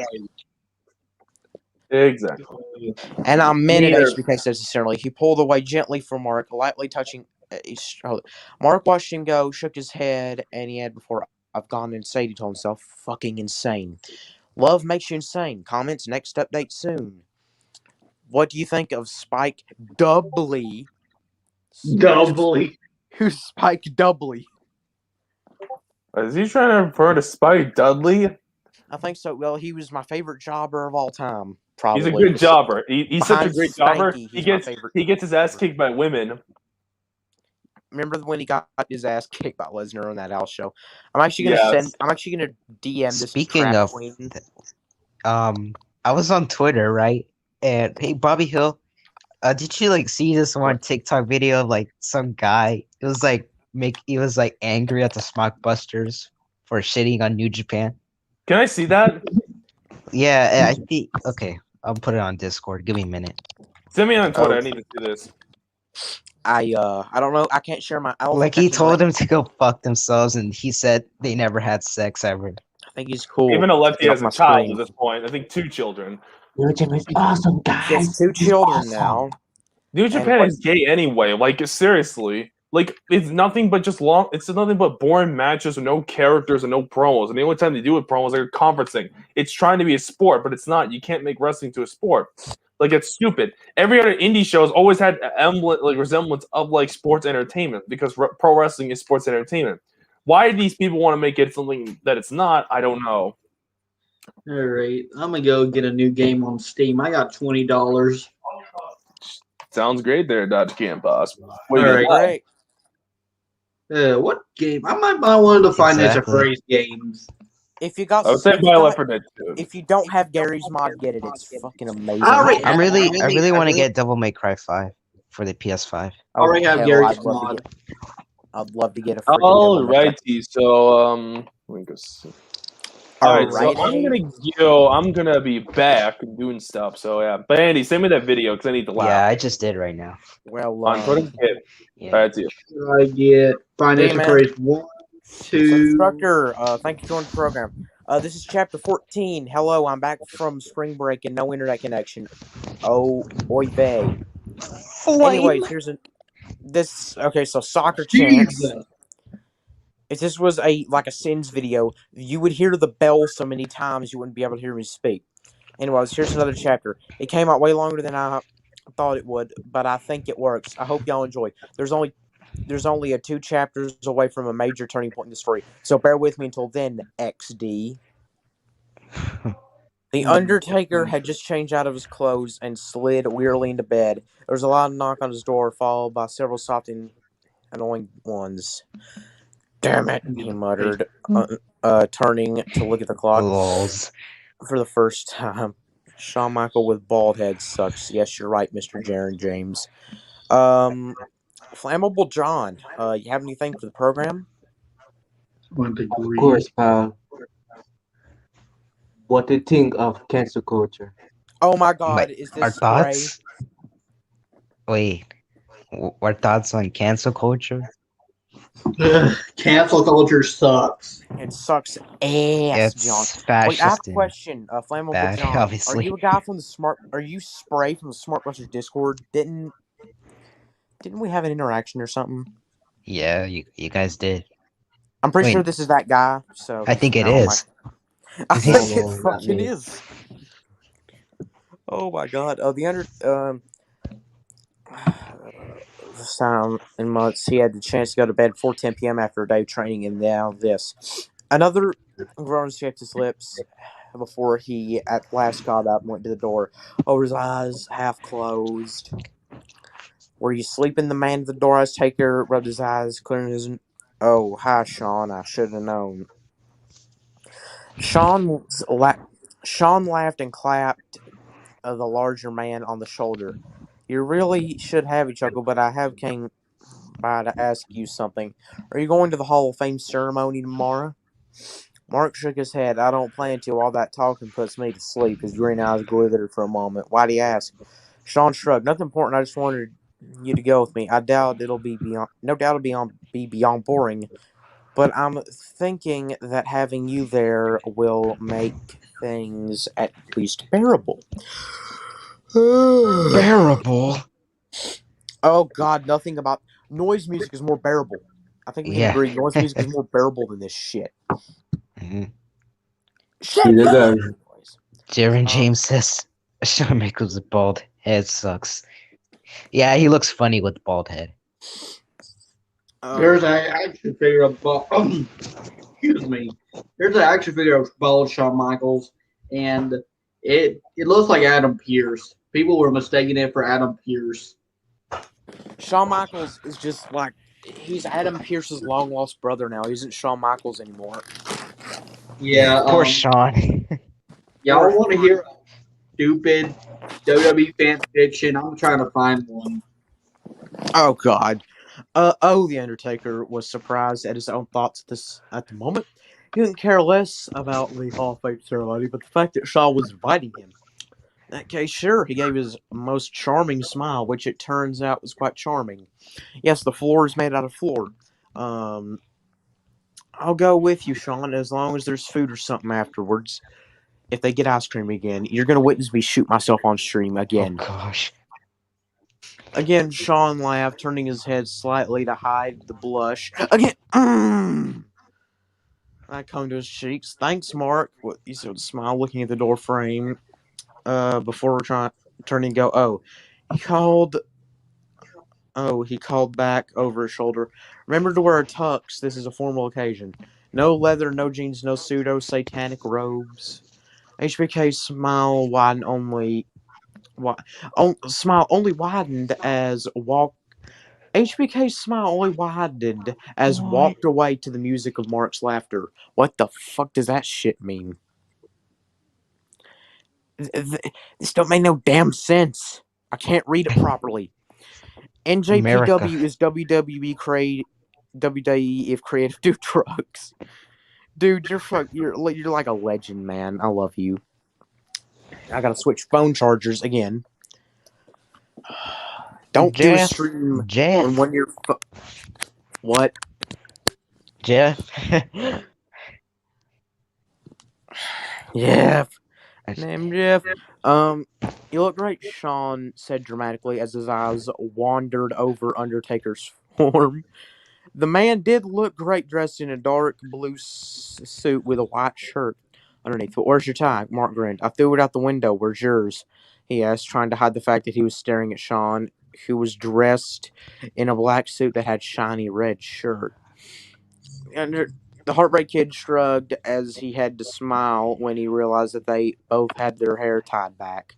Exactly. And I meant it Neither. HBK says sincerely. He pulled away gently from Mark, lightly touching. Mark watched him go, shook his head, and he had before I've gone insane. He told himself, "Fucking insane. Love makes you insane." Comments next update soon. What do you think of Spike Dudley? Doubly. Who's Spike Dudley? Is he trying to refer to Spike Dudley? I think so. Well, he was my favorite jobber of all time. Probably. He's a good jobber. He's such a Behind great jobber. Spanky, He he's my gets favorite. his ass kicked by women. Remember when he got his ass kicked by Lesnar on that house show? I'm actually gonna DM this Speaking trap of, queen. I was on Twitter, right? And hey, Bobby Hill, did you like see this one TikTok video of like some guy? It was like he was like angry at the Smockbusters for shitting on New Japan. Can I see that? Yeah, I think. Okay, I'll put it on Discord. Give me a minute. Send me on Twitter. I need to see this. I don't know. I can't share my. I don't Like think I he can told let- them to go fuck themselves, and he said they never had sex ever. I think he's cool. Even a lefty Get has off my a child screen. at this point. I think 2 children. New Japan is awesome, He guys. has 2 It's children awesome. now. New And Japan what- is gay anyway. Like seriously. Like it's nothing but just long. It's nothing but boring matches with no characters and no promos. And the only time they do it promos is like a conference thing. It's trying to be a sport, but it's not. You can't make wrestling to a sport. Like it's stupid. Every other indie show has always had an resemblance of like sports entertainment because pro wrestling is sports entertainment. Why do these people want to make it something that it's not? I don't know. All right, I'm gonna go get a new game on Steam. I got $20. Sounds great there, Dodge Camp Boss. All right. Great. What game? I might buy one of the Financial Exactly. Phrase games. If you got, I would say if you buy got- Left 4 Dead 2. if you don't have Gary's mod, get it. It's fucking amazing. I already- I really want to get Devil May Cry 5 for the PS5. I already have hell, Gary's I'd love to mod. I'd love to get a freaking Devil May Cry. Alrighty, so let me go see. Alright, so I'm gonna be back and doing stuff. So yeah, but Andy, send me that video because I need to laugh. Yeah, I just did right now. Well, On Twitter, Yeah. Alright, see you. I get Financial man. Phrase 1, So, 2. instructor, thank you for joining the program. This is chapter 14. Hello, I'm back from spring break and no internet connection. Oh, boy, vey. Anyways, here's so soccer chants. Jesus. If this was a Sins video, you would hear the bell so many times you wouldn't be able to hear me speak. Anyways, here's another chapter. It came out way longer than I thought it would, but I think it works. I hope y'all enjoy. There's only 2 chapters away from a major turning point in the story, so bear with me until then, XD. The Undertaker had just changed out of his clothes and slid wearily into bed. There was a loud knock on his door, followed by several soft and annoying ones. Damn it, he muttered, turning to look at the clock. Lols. For the first time. Shawn Michael with bald head sucks. Yes, you're right, Mr. Jaron James. Flammable John, you have anything for the program? Of Of course, pal. What do you think of cancel culture? Oh my god, But is our this spray? thoughts? Wait, our thoughts on cancel culture? Cancel culture sucks. It sucks ass, John. It's Wait, I have fascist a and question. Flammable bad, John. obviously. Are you a guy from the Are you Spray from the Smartbusters Discord? Didn't we have an interaction or something? Yeah, you guys did. I'm pretty Wait. sure this is that guy. So I think it Oh my- is. I Is think he- it No, not fucking me. is. Oh my god. first time in months he had the chance to go to bed before 10 p.m. after a day of training, and now this. Another groan escaped his lips before he at last got up and went to the door, over his eyes half closed. Were you sleeping? The man at the door, eyes taker, rubbed his eyes, clearing his. Oh, hi, Sean. I should have known. Sean laughed and clapped the larger man on the shoulder. You really should have, he chuckled, but I have came by to ask you something. Are you going to the Hall of Fame ceremony tomorrow? Mark shook his head. I don't plan to. All that talking puts me to sleep. His green eyes glittered for a moment. Why'd he ask? Sean shrugged. Nothing important. I just wanted you to go with me. I doubt it'll be beyond. No doubt it'll be beyond boring. But I'm thinking that having you there will make things at least bearable. Bearable. Oh God, nothing about noise music is more bearable. I think we can agree. Noise music is more bearable than this shit. Mm-hmm. Shit. Darren James says Shawn Michaels' bald head sucks. Yeah, he looks funny with the bald head. There's an action figure of excuse me. There's an action figure of bald Shawn Michaels, and it looks like Adam Pearce. People were mistaking it for Adam Pearce. Shawn Michaels is just like he's Adam Pearce's long lost brother now. He isn't Shawn Michaels anymore. Yeah, poor Shawn. Y'all want to hear stupid WWE fan fiction? I'm trying to find one. Oh God. The Undertaker was surprised at his own thoughts at the moment. He didn't care less about the Hall of Fame ceremony, but the fact that Shaw was inviting him. In that case, sure, he gave his most charming smile, which it turns out was quite charming. Yes, the floor is made out of floor. I'll go with you, Sean, as long as there's food or something afterwards. If they get ice cream again, you're going to witness me shoot myself on stream again. Oh, gosh. Again, Sean laughed, turning his head slightly to hide the blush. Again, I come to his cheeks. Thanks, Mark. He said with a smile, looking at the door frame. Before turning to go. He called back over his shoulder. Remember to wear a tux. This is a formal occasion. No leather, no jeans, no pseudo-satanic robes. HBK smile widened as HBK's smile only widened as walked away to the music of Mark's laughter. What the fuck does that shit mean? This don't make no damn sense. I can't read it properly. NJPW is WWE if creative do drugs. Dude, you're like a legend, man. I love you. I gotta switch phone chargers again. Don't do a stream when you're what? Jeff. Jeff. Name Jeff. You look great, Sean said dramatically as his eyes wandered over Undertaker's form. The man did look great dressed in a dark blue suit with a white shirt underneath. But where's your tie? Mark grinned. I threw it out the window. Where's yours? He asked, trying to hide the fact that he was staring at Sean, who was dressed in a black suit that had shiny red shirt. The Heartbreak Kid shrugged as he had to smile when he realized that they both had their hair tied back.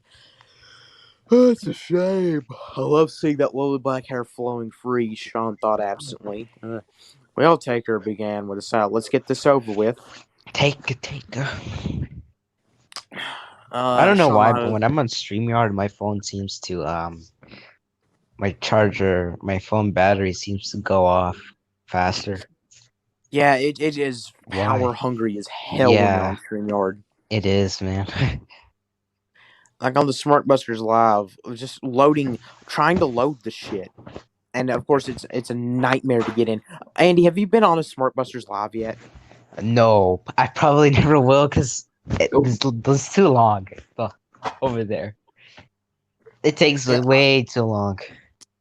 Oh, it's a shame. I love seeing that lovely black hair flowing free, Sean thought absently. Well, Taker began with a sigh. Let's get this over with. Taker. I don't know why, but when I'm on StreamYard, my phone seems to, my phone battery seems to go off faster. Yeah, it is power hungry as hell when you're on StreamYard. It is, man. Like on the Smartbusters Live, just trying to load the shit. And of course, it's a nightmare to get in. Andy, have you been on a Smartbusters Live yet? No, I probably never will because it's too long over there. It takes way too long.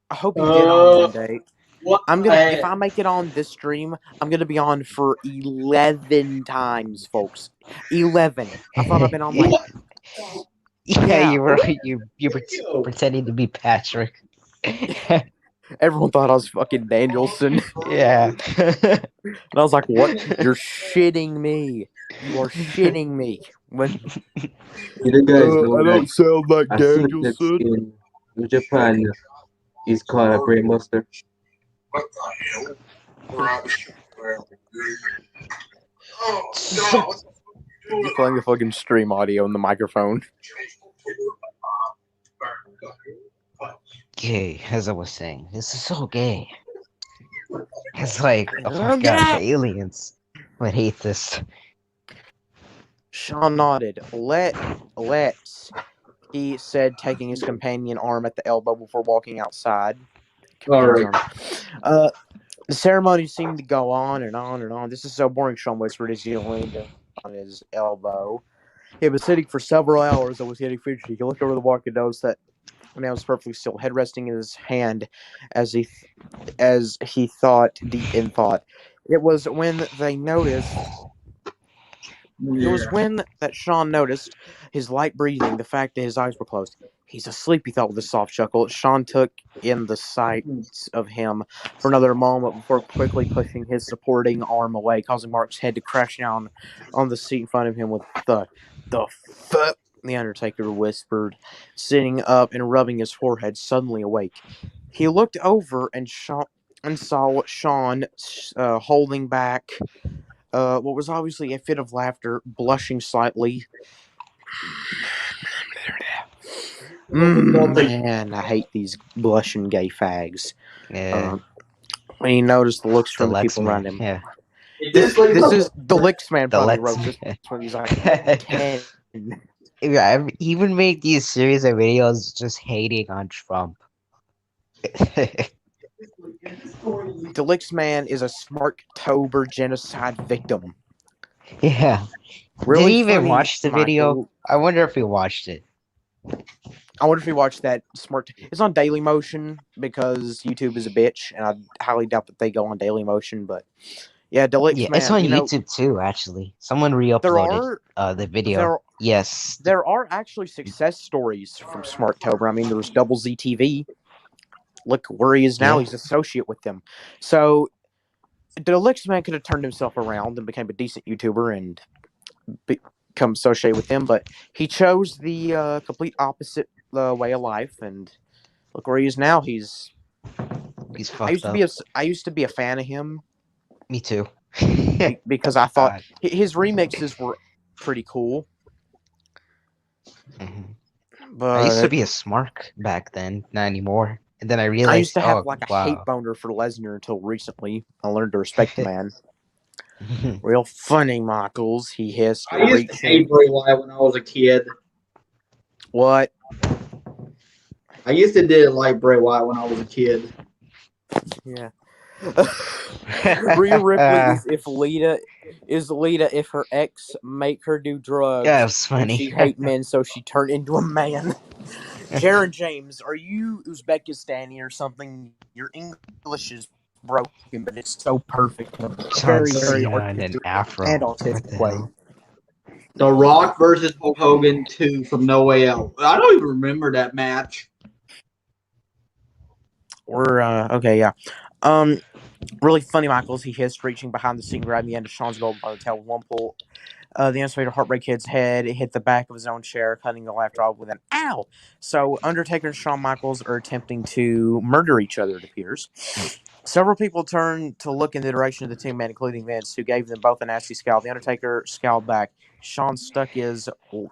I hope you get on one day. If I make it on this stream, I'm gonna be on for 11 times, folks. 11. I thought I've been on like. Yeah, you were pretending to be Patrick. Everyone thought I was fucking Danielson. Yeah. And I was like, what? You're shitting me. You are shitting me. When You guys know I that don't sound like a suplex Danielson. in Japan is called a brainbuster. What the hell? We're out of shit. Oh, God. What the fuck are you you're doing? playing the fucking stream audio in the microphone. Gay, as I was saying. This is so gay. It's like, oh my Oh, get gosh, out! aliens would hate this. Sean nodded. Let's. He said, taking his companion arm at the elbow before walking outside. Alright. The ceremony seemed to go on and on and on. This is so boring, Sean whispered as he leaned on his elbow. He had been sitting for several hours and was getting fidgety. He looked over the walk and noticed that the man was perfectly still, head resting in his hand as he thought, deep in thought. It was when they noticed. It was when that Sean noticed his light breathing, the fact that his eyes were closed. He's asleep, he thought with a soft chuckle. Sean took in the sights of him for another moment before quickly pushing his supporting arm away, causing Mark's head to crash down on the seat in front of him with the fuck, the Undertaker whispered, sitting up and rubbing his forehead, suddenly awake. He looked over and saw Sean holding back what was obviously a fit of laughter, blushing slightly. Man, I hate these blushing gay fags. Yeah. When he noticed the looks The from the Lex people around Man. him. Yeah. This is the Licks man The probably Lex wrote this Man. when he's like 10. I've even made these series of videos just hating on Trump. The Licks man is a Smarktober genocide victim. Yeah. Really Did you even funny, watch the video? Michael. I wonder if he watched it. I wonder if he watched that It's on Daily Motion because YouTube is a bitch, and I highly doubt that they go on Daily Motion. But yeah, Deluxe Yeah, man, it's on you know, YouTube too. Actually, someone there re-uploaded are the video. Yes. there are actually success stories from Smarktober. I mean, there was Double Z TV. Look where he is now; Yeah. he's associate with them. So Deluxe man could have turned himself around and became a decent YouTuber and become associated with them, but he chose the complete opposite way of life, and look where he is now. He's fucked up. I used to be a fan of him. Me too. Because I thought his remixes were pretty cool. But I used to be a smark back then, not anymore. And then I realized I used to have oh, a hate boner for Lesnar until recently. I learned to respect the man. Real funny, Michaels. He hissed. I used to hate Bray Wyatt when I was a kid. What? I used to did like Bray Wyatt when I was a kid. Yeah. Rhea Ripley is Lita if her ex make her do drugs. Yeah, it was funny. She hate men, so she turned into a man. Jaron James, are you Uzbekistani or something? Your English is broken, but it's so perfect. In a very, very artistic afro. and autistic way. The Rock versus Hulk Hogan 2 from No Way Out. I don't even remember that match. We're okay, yeah. Really funny, Michaels. He hissed, reaching behind the seat and grabbing the end of Sean's gold ponytail with one pull. The Estimator Heartbreak Kid's head hit the back of his own chair, cutting the laughter off with an ow. So Undertaker and Shawn Michaels are attempting to murder each other, it appears. Several people turned to look in the direction of the two men, including Vince, who gave them both a nasty scowl. The Undertaker scowled back. Shawn stuck his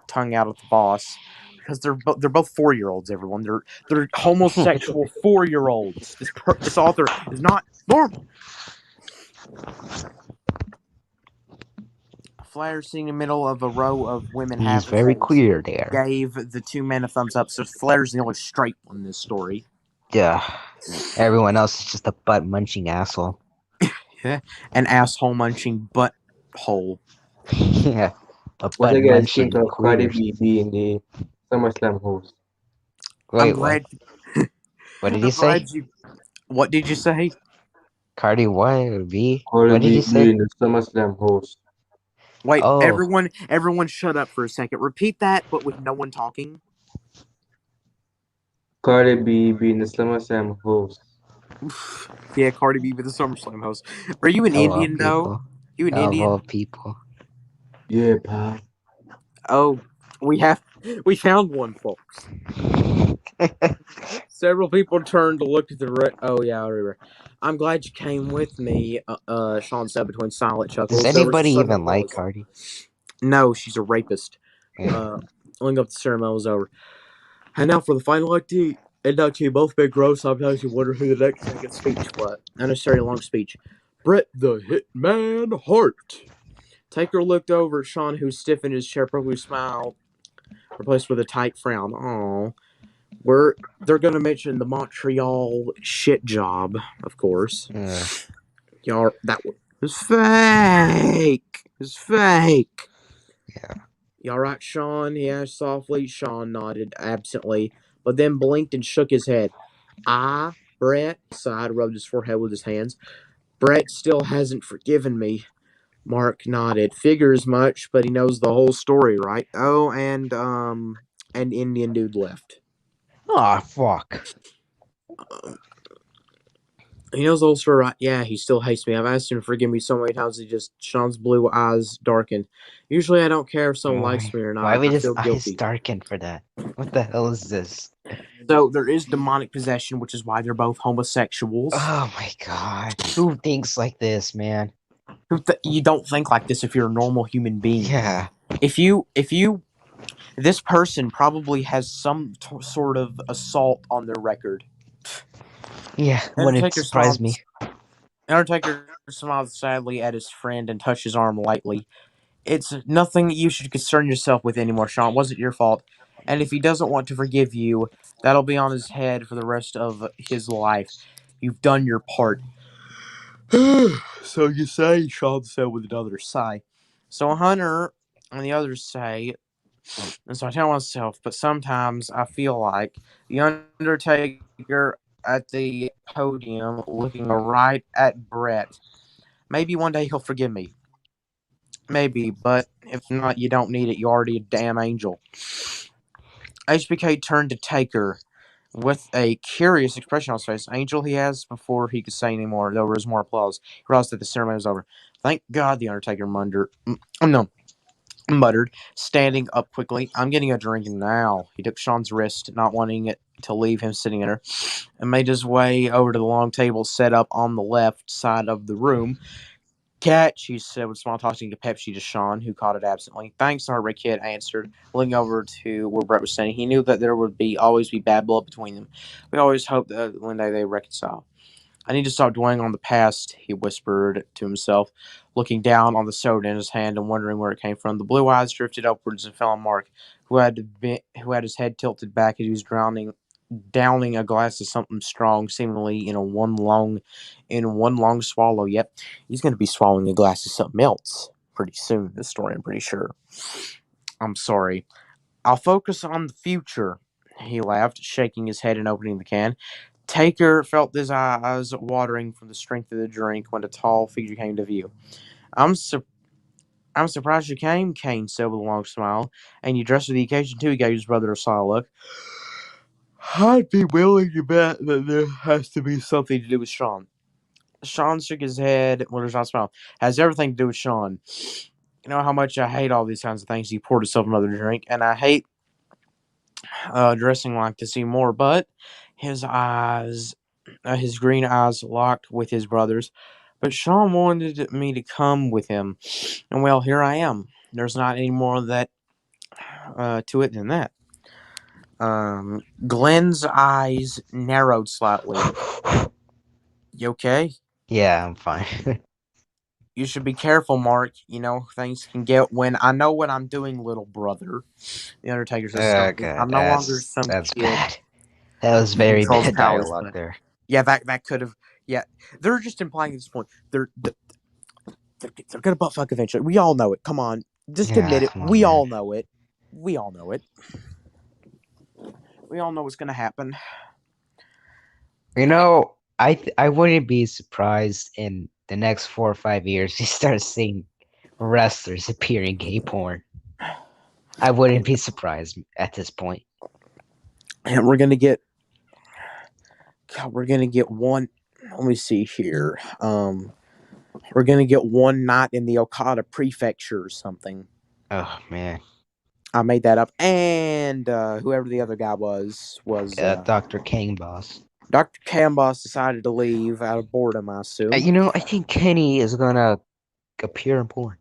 tongue out at the boss. Because they're both 4-year-olds, everyone. They're homosexual 4-year-olds. This author is not normal. Flair sitting in the middle of a row of women. He's very clear there. Gave the two men a thumbs up. So Flair's the only straight one in this story. Yeah. Everyone else is just a butt munching asshole. Yeah. An asshole munching butthole. Yeah. What do you guys think of Cardi B being the SummerSlam host? Wait, what? What did he say? What did you say? Cardi what? B? Cardi What did B you say? being the SummerSlam host. Wait, Oh. everyone shut up for a second. Repeat that, but with no one talking. Cardi B being the SummerSlam host. Yeah, Cardi B with the SummerSlam host. Are you an Of all Indian though? people. You an Of all Indian? people. Yeah, pal. Oh, we found one, folks. Several people turned to look at the. Oh yeah, I remember. I'm glad you came with me. Sean said between silent chuckles. Does There was a anybody sudden even like pause. Cardi? No, she's a rapist. Yeah. Link up the ceremony was over. And now for the final act. And now to you both been gross. Sometimes you wonder who the next second speech. What? Unnecessary long speech. Bret the Hitman Hart. Taker looked over at Sean, who stiffened his chair, probably smiled, replaced with a tight frown. Oh, they're gonna mention the Montreal shit job, of course. Yeah. Y'all, that was fake. It was fake. Yeah. You all right, Sean? He asked softly. Sean nodded absently, but then blinked and shook his head. Brett, he sighed, rubbed his forehead with his hands. Brett still hasn't forgiven me. Mark nodded. Figures much, but he knows the whole story, right? Oh, and Indian dude left. Aw, fuck. He knows the whole story, right? Yeah, he still hates me. I've asked him to forgive me so many times. Sean's blue eyes darkened. Usually, I don't care if someone likes me or Why not. we I just feel eyes guilty. darken for that? What the hell is this? So there is demonic possession, which is why they're both homosexuals. Oh my god. Who thinks like this, man? You don't think like this if you're a normal human being. Yeah. If you, this person probably has some sort of assault on their record. Yeah, wouldn't surprise me. Undertaker smiled sadly at his friend and touched his arm lightly. It's nothing you should concern yourself with anymore, Sean. It wasn't your fault. And if he doesn't want to forgive you, that'll be on his head for the rest of his life. You've done your part. So you say, Sean said with another sigh. So Hunter and the others say, and so I tell myself, but sometimes I feel like the Undertaker at the podium looking right at Brett. Maybe one day he'll forgive me. Maybe, but if not, you don't need it. You're already a damn angel. HBK turned to Taker with a curious expression on his face. Angel, he asked before he could say any more. There was more applause. He realized that the ceremony was over. Thank God, the Undertaker muttered, standing up quickly. I'm getting a drink now. He took Sean's wrist, not wanting it to leave him sitting there, and made his way over to the long table set up on the left side of the room. Catch, he said with small tossing to Pepsi to Sean, who caught it absently. Thanks, Heartbreak Kid answered, looking over to where Brett was standing. He knew that there would always be bad blood between them. We always hoped that one day they reconcile. I need to stop dwelling on the past, he whispered to himself, looking down on the soda in his hand and wondering where it came from. The blue eyes drifted upwards and fell on Mark, who had his head tilted back as he was downing a glass of something strong, seemingly in one long swallow. Yep, he's going to be swallowing a glass of something else pretty soon. This story, I'm pretty sure. I'm sorry. I'll focus on the future. He laughed, shaking his head and opening the can. Taker felt his eyes watering from the strength of the drink when a tall figure came to view. I'm surprised you came, Kane said with a long smile. And you dressed for the occasion too, he gave his brother a sly look. I'd be willing to bet that there has to be something to do with Sean. Sean shook his head with a Sean smile. Has everything to do with Sean. You know how much I hate all these kinds of things. He poured himself another drink, and I hate dressing like this anymore. But his green eyes locked with his brother's. But Sean wanted me to come with him, and well, here I am. There's not any more of that to it than that. Glenn's eyes narrowed slightly. You okay? Yeah, I'm fine. You should be careful, Mark. You know, things can get when I know what I'm doing, little brother. The Undertaker says, Okay, I'm no longer some that's kid. bad. That was very bad dialogue there. Yeah, that could have. Yeah, they're just implying at this point. They're gonna butt fuck eventually. We all know it. Come on, just admit it. We all know it. We all know it. We all know what's gonna happen. You know, I wouldn't be surprised in the next 4 or 5 years you start seeing wrestlers appear in gay porn. I wouldn't be surprised at this point. And we're gonna get one. let me see here. We're gonna get one night in the Okada Prefecture or something. Oh man. I made that up, and whoever the other guy was Dr. King Boss. Dr. Cambos decided to leave out of boredom, I assume. I think Kenny is gonna appear in porn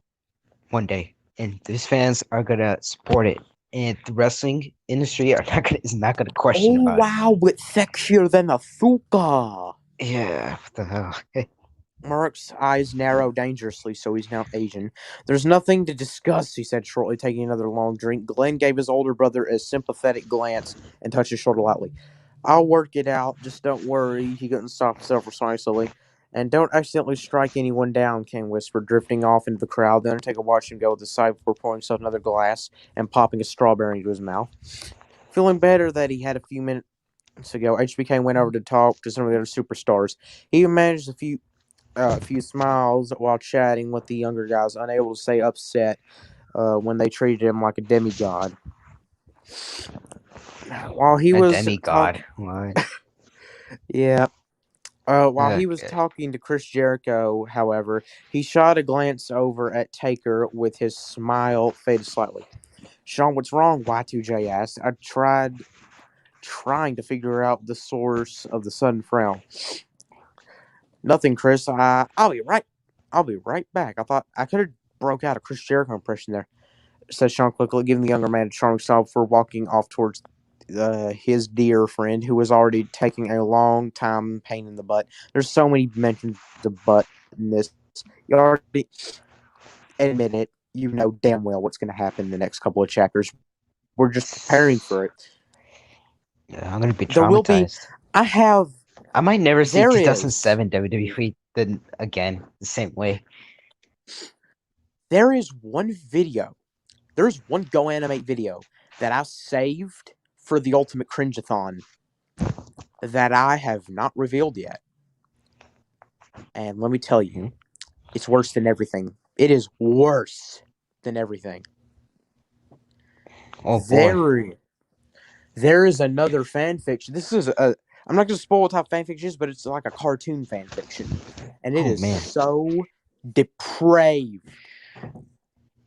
one day, and his fans are gonna support it. And the wrestling industry is not gonna question Oh about wow, it's sexier than Asuka. it. Yeah, what the hell? Mark's eyes narrow dangerously, so he's now Asian. There's nothing to discuss, he said shortly, taking another long drink. Glenn gave his older brother a sympathetic glance and touched his shoulder lightly. I'll work it out, just don't worry, he couldn't stop himself precisely. And don't accidentally strike anyone down, Ken whispered, drifting off into the crowd. The Undertaker watched him go with a sigh before pouring himself another glass and popping a strawberry into his mouth. Feeling better that he had a few minutes ago, HBK went over to talk to some of the other superstars. He even managed a few smiles while chatting with the younger guys, unable to stay upset when they treated him like a demigod. While he was demigod. What? Yeah. While he was Okay. talking to Chris Jericho, however, he shot a glance over at Taker with his smile faded slightly. Sean, what's wrong? Y2J asked. I trying to figure out the source of the sudden frown. Nothing, Chris. I'll be right back. I thought I could have broke out a Chris Jericho impression there, said Sean quickly, giving the younger man a charming style for walking off towards his dear friend, who was already taking a long time pain in the butt. There's so many mentions of the butt in this. You already admit it. You know damn well what's going to happen in the next couple of chapters. We're just preparing for it. Yeah, I'm gonna be There will be. traumatized. I might never see There is. 2007 WWE then again the same way. There is one video. There's one Go Animate video that I saved for the Ultimate Cringe-a-thon that I have not revealed yet. And let me tell you, it's worse than everything. It is worse than everything. Oh boy. There is another fan fiction. This is I'm not going to spoil what type of fan fiction is, but it's like a cartoon fan fiction. And it is so depraved.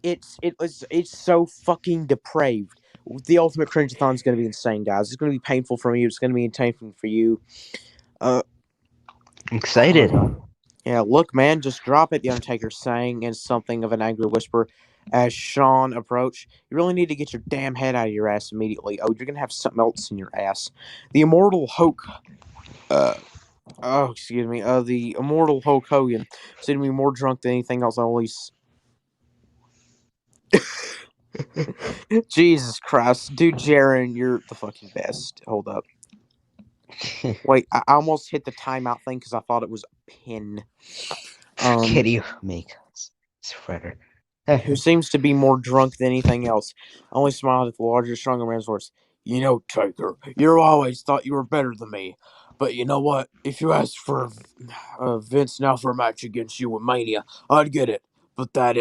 It's so fucking depraved. The Ultimate Cringe-a-thon is going to be insane, guys. It's going to be painful for me. It's going to be painful for you. I'm excited. Yeah, look, man, just drop it, the Undertaker saying in something of an angry whisper as Sean approached. You really need to get your damn head out of your ass immediately. Oh, you're going to have something else in your ass. The immortal Hulk... the immortal Hulk Hogan seemed to be more drunk than anything else. Only... Jesus Christ. Dude, Jaren, you're the fucking best. Hold up. Wait, I almost hit the timeout thing because I thought it was a pin. Kitty make Shredder. Who seems to be more drunk than anything else. Only smiled at the larger, stronger man's voice. You know, Taker, you always thought you were better than me. But you know what? If you asked for Vince now for a match against you in Mania, I'd get it. But I'd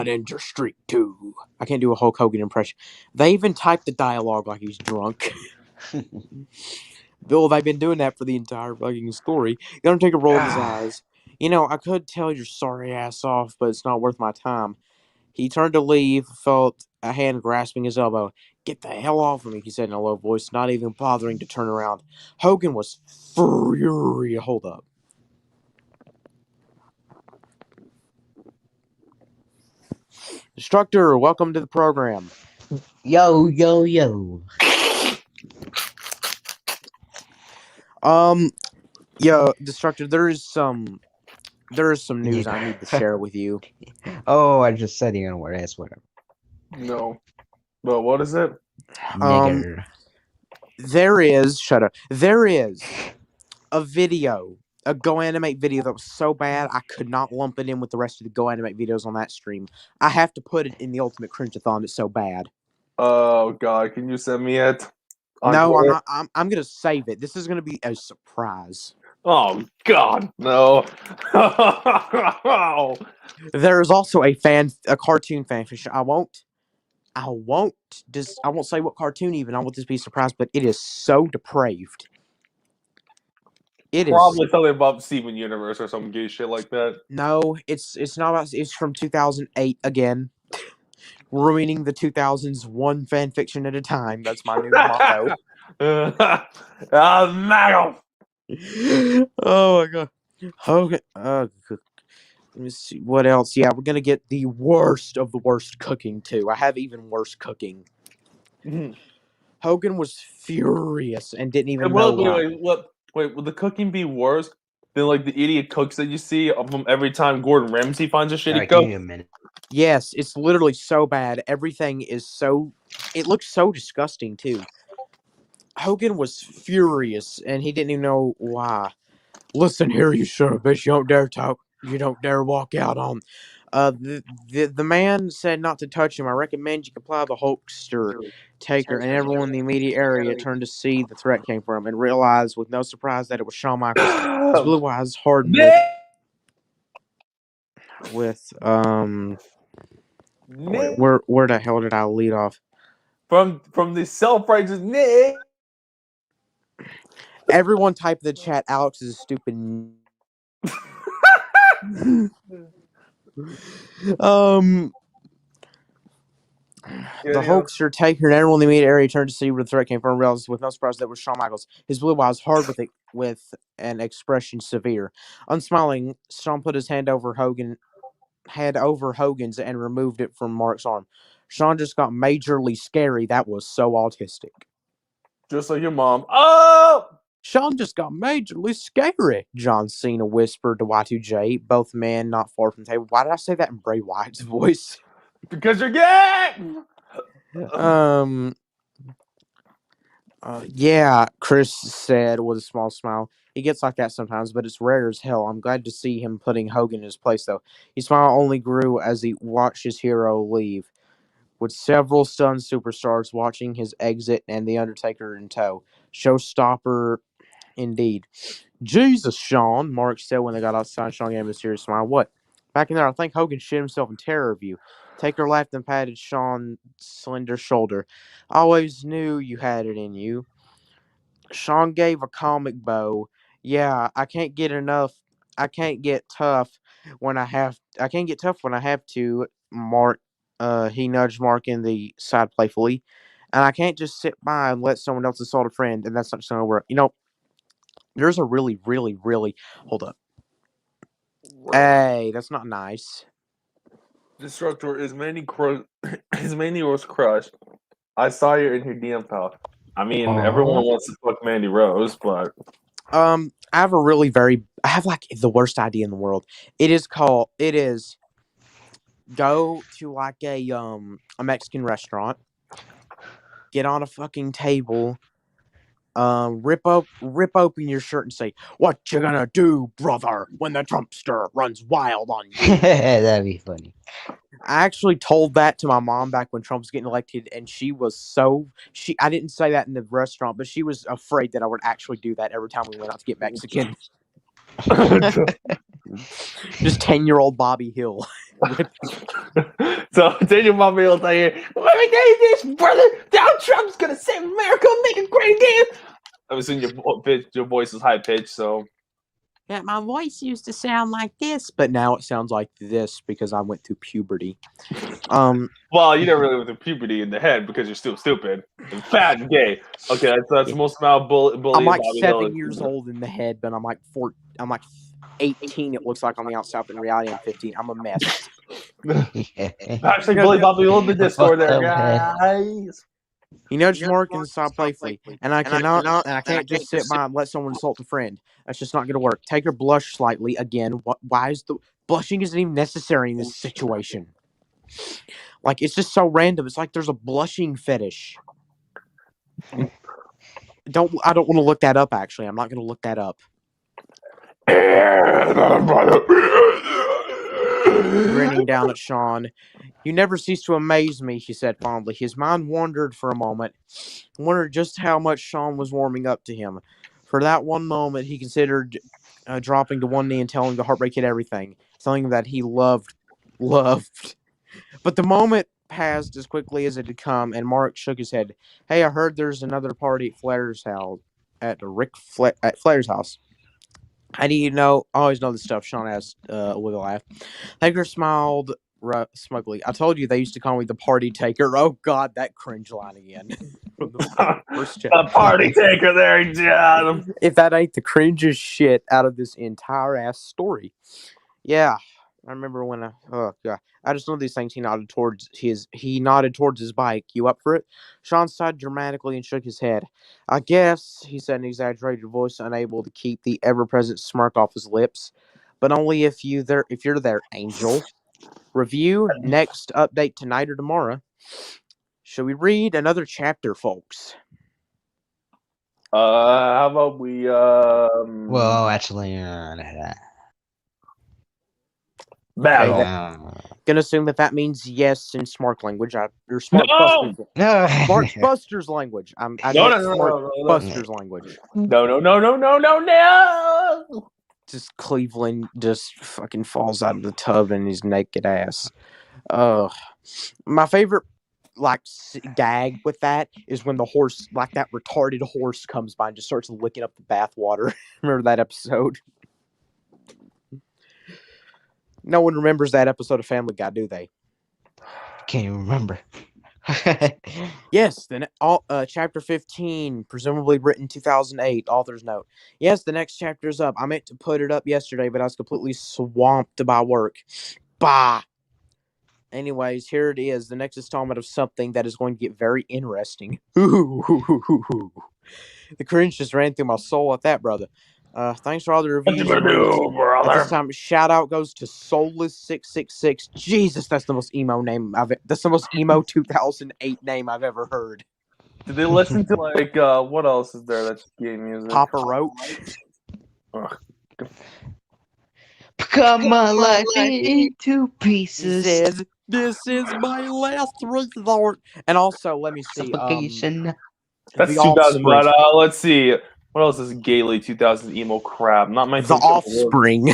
end your streak too. I can't do a Hulk Hogan impression. They even typed the dialogue like he's drunk. Bill, they've been doing that for the entire fucking story. The Undertaker rolled his eyes. You know, I could tell your sorry ass off, but it's not worth my time. He turned to leave, felt a hand grasping his elbow. Get the hell off of me, he said in a low voice, not even bothering to turn around. Hogan was furious. Hold up. Instructor, welcome to the program. Yo. Yeah, Destructor, there is some news I need to share with you. Oh, I just said you're gonna wear ass, whatever. No. But what is it? Nigger. There is a video, a Go Animate video that was so bad I could not lump it in with the rest of the Go Animate videos on that stream. I have to put it in the Ultimate Cringe-a-thon. It's so bad. Oh God, can you send me it? No, I'm not. I'm gonna save it. This is gonna be a surprise. Oh God, no. There's also a cartoon fan fiction. I won't say what cartoon even. I want this to be a surprise, but it is so depraved. It is. Probably something about Steven Universe or some gay shit like that. No, it's not about. It's from 2008 again. Ruining the 2000s one fan fiction at a time. That's my new motto. Metal. Oh my god. Hogan. Let me see what else. Yeah, we're gonna get the worst of the worst cooking too. I have even worse cooking. Hogan was furious and didn't even know why. Wait, would the cooking be worse than like the idiot cooks that you see of them every time Gordon Ramsay finds a shitty Alright, give cook? me a minute. Yes, it's literally so bad. Everything is so. It looks so disgusting too. Hogan was furious and he didn't even know why. Listen here, you son of a bitch! You don't dare talk. You don't dare walk out on. The man said not to touch him. I recommend you comply the Hulkster taker, and everyone in the immediate area turned to see the threat came from and realized with no surprise that it was Shawn Michaels. His blue eyes hardened with wait, where the hell did I lead off? From the self-righteous Nick. Everyone type in the chat. Alex is a stupid. The Hulkster taker and everyone in the immediate area turned to see where the threat came from, realized with no surprise that it was Shawn Michaels. His blue eyes hard with an expression severe. Unsmiling, Shawn put his hand over Hogan's and removed it from Mark's arm. Shawn just got majorly scary. That was so autistic. Just like your mom. Oh! Shawn just got majorly scary. John Cena whispered to Y2J, both men not far from the table. Why did I say that in Bray Wyatt's voice? Because you're gay! Yeah, Chris said with a small smile. He gets like that sometimes, but it's rare as hell. I'm glad to see him putting Hogan in his place, though. His smile only grew as he watched his hero leave, with several stunned superstars watching his exit and The Undertaker in tow. Showstopper indeed. Jesus, Shawn, Mark said when they got outside. Shawn gave him a serious smile. What? Back in there, I think Hogan shit himself in terror of you. Taker laughed and patted Shawn's slender shoulder. I always knew you had it in you. Shawn gave a comic bow. Yeah, I can't get enough. I can't get tough when I have. I can't get tough when I have to. Mark. He nudged Mark in the side playfully, and I can't just sit by and let someone else assault a friend. And that's not just gonna work. You know, there's a really. Hold up. Hey, that's not nice. Destructor is Mandy Rose crush. I saw you in your DM, pal. I mean, everyone wants to fuck Mandy Rose, but I have I have like the worst idea in the world. It is go to like a Mexican restaurant, get on a fucking table, rip open your shirt and say, "What you gonna do, brother, when the Trumpster runs wild on you?" That'd be funny. I actually told that to my mom back when Trump was getting elected, and she was I didn't say that in the restaurant, but she was afraid that I would actually do that every time we went out to get Mexican. Just 10-year-old Bobby Hill. So tell your mom will tell you, let me tell you this, brother. Donald Trump's gonna save America and make it great again. I'm assuming your voice is high pitched, so Yeah, my voice used to sound like this, but now it sounds like this because I went through puberty. Well, you never really went through puberty in the head because you're still stupid and fat and gay. Okay, that's the most amount bully. I'm like Bobby 7 years old in the head, but I'm like 18. It looks like on the outside, but in reality, I'm 15. I'm a mess. Actually, bully Bobby Hill in the Discord there, guys. He nudged Mark and saw playfully, and I can't just sit by and let someone assault a friend. That's just not going to work. Taker blushed slightly again. Why is the blushing isn't even necessary in this situation? Like, it's just so random. It's like there's a blushing fetish. I don't want to look that up. Actually, I'm not going to look that up. Grinning down at Shawn. You never cease to amaze me, she said fondly. His mind wandered for a moment, wondered just how much Shawn was warming up to him. For that one moment, he considered dropping to one knee and telling the Heartbreak Kid everything, telling him that he loved. But the moment passed as quickly as it had come, and Mark shook his head. Hey, I heard there's another party at Flair's house. At Flair's house. How do you know? I always know this stuff. Sean asked with a laugh. Taker smiled smugly. I told you they used to call me the party taker. Oh, God, that cringe line again. From the first chapter. The party taker there, John. If that ain't the cringiest shit out of this entire ass story. Yeah. I remember when oh god, I just know these things. He nodded towards his bike. You up for it? Sean sighed dramatically and shook his head. I guess, he said in an exaggerated voice, unable to keep the ever-present smirk off his lips. But only if you're there, Angel. Review next update tonight or tomorrow. Should we read another chapter, folks? How about we Well, actually, battle? Gonna assume that means yes in Smart language. Or Smart No! Busters. no. Smart Busters language. I meant Smart Busters language. No. Just Cleveland just fucking falls out of the tub in his naked ass. My favorite gag with that is when the horse, like that retarded horse, comes by and just starts licking up the bathwater. Remember that episode? No one remembers that episode of Family Guy, do they? Can't even remember. Yes, then chapter 15, presumably written 2008, author's note. Yes, the next chapter's up. I meant to put it up yesterday, but I was completely swamped by work. Bah! Anyways, here it is, the next installment of something that is going to get very interesting. The cringe just ran through my soul at that, brother. Thanks for all the reviews. What you gonna do, brother? At this time, shout out goes to Soulless666. Jesus, that's the most emo name that's the most emo 2008 name I've ever heard. Did they listen to what else is there that's game music? Papa Roach. Ugh. Cut my life into pieces. Says, this is my last resort. And also, let me see. Suffocation. That's The 2000, Offspring. but let's see. What else is gaily 2000 emo crap? Not my The Offspring.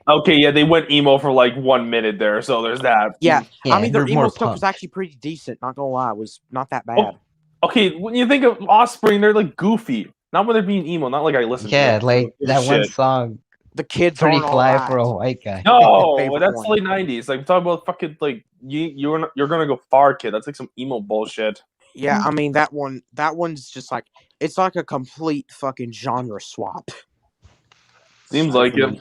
Okay, yeah, they went emo for like 1 minute there, so there's that. Yeah, I mean, their they're emo more stuff was punk. actually pretty decent, not gonna lie. It was not that bad. Okay, when you think of Offspring, they're like goofy. Not when they're being emo, not like I listen to Yeah, them. like that one Shit. song, The kids Pretty aren't Fly alright. for a White Guy. No, Favorite that's one. late 90s. Like, I'm talking about fucking, like, you're gonna go far, kid. That's like some emo bullshit. Yeah, I mean, that one's just like, it's like a complete fucking genre swap. Seems like it.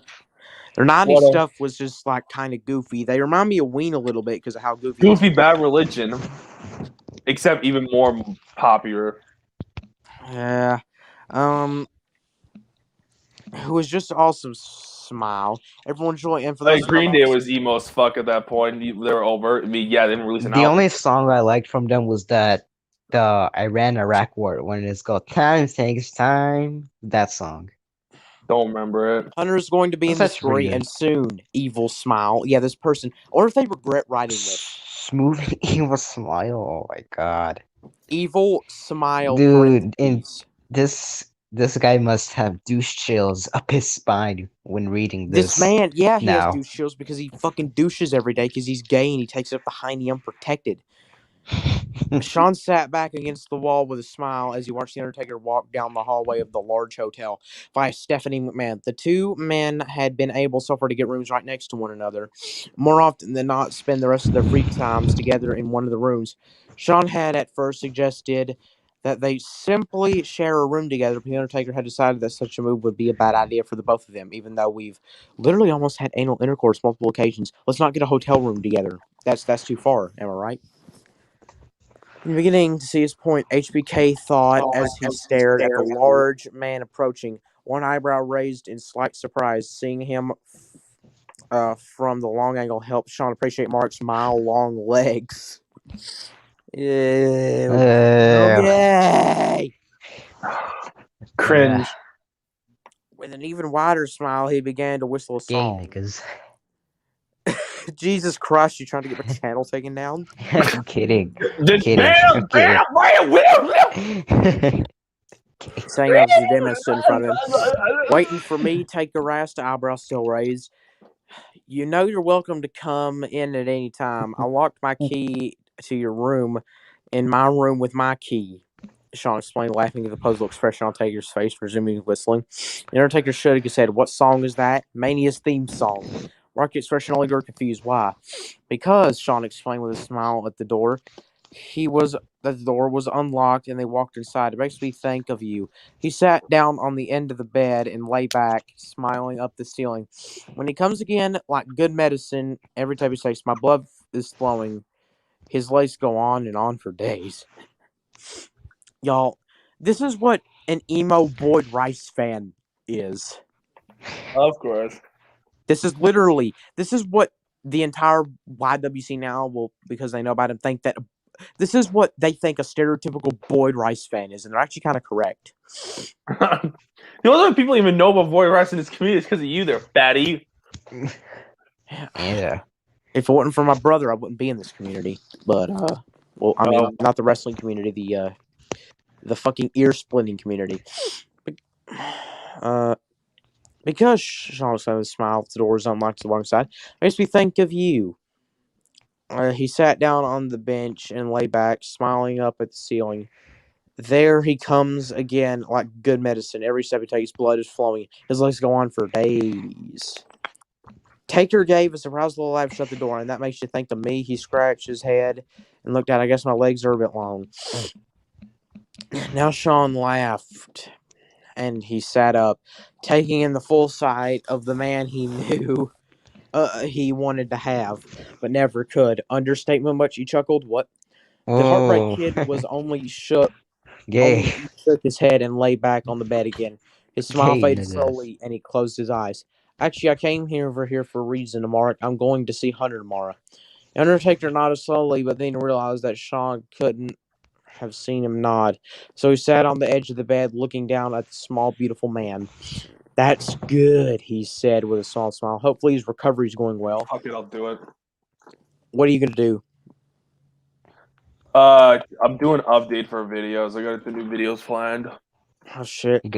Their 90s What stuff was just like kind of goofy. They remind me of Ween a little bit because of how goofy. Goofy Bad Religion. Except even more popular. Yeah. Who was just awesome smile. Everyone enjoy, and for those Like, Green Day was emo as fuck at that point. They were over. I mean, yeah, they didn't release an The album. only song I liked from them was the Iran-Iraq war when it's called "Time Takes Time." That song. Don't remember it. Hunter is going to be in the That's story, pretty good. and soon, evil smile. Yeah, this person, or if they regret writing this. Smooth evil smile. Oh my god, Evil smile. dude! parentheses. And this guy must have douche chills up his spine when reading This man, yeah, he now. has douche chills because he fucking douches every day because he's gay and he takes it up behind the unprotected. Sean sat back against the wall with a smile as he watched the Undertaker walk down the hallway of the large hotel via Stephanie McMahon. The two men had been able so far to get rooms right next to one another. More often than not, spend the rest of their free times together in one of the rooms. Sean had at first suggested that they simply share a room together, but the Undertaker had decided that such a move would be a bad idea for the both of them, even though we've literally almost had anal intercourse multiple occasions. Let's not get a hotel room together. That's too far, am I right? Beginning to see his point, HBK thought as he stared at the large man approaching, one eyebrow raised in slight surprise. Seeing him from the long angle helped Sean appreciate Mark's mile-long legs. Okay. Cringe. With an even wider smile, he began to whistle a song. Gay niggas. Jesus Christ, you trying to get my channel taken down? I'm kidding. Just Kidding. bam, bam, Saying that was the demon stood in front of him. Waiting for me, take a rest, eyebrow still raised. You know you're welcome to come in at any time. I locked my key to your room in my room with my key. Sean explained, laughing at the puzzled expression on Taker's face, resuming whistling. The Undertaker shook his head. What song is that? Mania's theme song. Mark's expression only grew confused. Why? Because, Sean explained with a smile at the door, the door was unlocked and they walked inside. It makes me think of you. He sat down on the end of the bed and lay back, smiling up the ceiling. When he comes again, like good medicine, every time he says, my blood is flowing. His legs go on and on for days. Y'all, this is what an emo Boyd Rice fan is. Of course. This is what the entire YWC now will, because they know about him, think that this is what they think a stereotypical Boyd Rice fan is, and they're actually kind of correct. The only way people even know about Boyd Rice in this community is because of you there, fatty. Yeah. If it wasn't for my brother, I wouldn't be in this community. But, well, I mean, not the wrestling community, the fucking ear-splitting community. Because Sean was smiled, the door was unlocked to the wrong side. Makes me think of you. He sat down on the bench and lay back, smiling up at the ceiling. There he comes again, like good medicine. Every step he takes, blood is flowing. His legs go on for days. Taker gave a surprised little laugh, shut the door, and that makes you think of me. He scratched his head and looked out. I guess my legs are a bit long. Now Sean laughed, and he sat up, taking in the full sight of the man he knew he wanted to have, but never could. Understatement much, he chuckled. What? The Heartbreak Kid was only shook his head and lay back on the bed again. His smile faded slowly, and he closed his eyes. Actually, I came over here for a reason, Mark. I'm going to see Hunter tomorrow. The Undertaker nodded slowly, but then realized that Sean couldn't have seen him nod. So he sat on the edge of the bed, looking down at the small, beautiful man. That's good, he said with a small smile. Hopefully his recovery's going well. Okay, I'll do it. What are you going to do? I'm doing an update for videos. I got the new videos planned. Oh, shit. You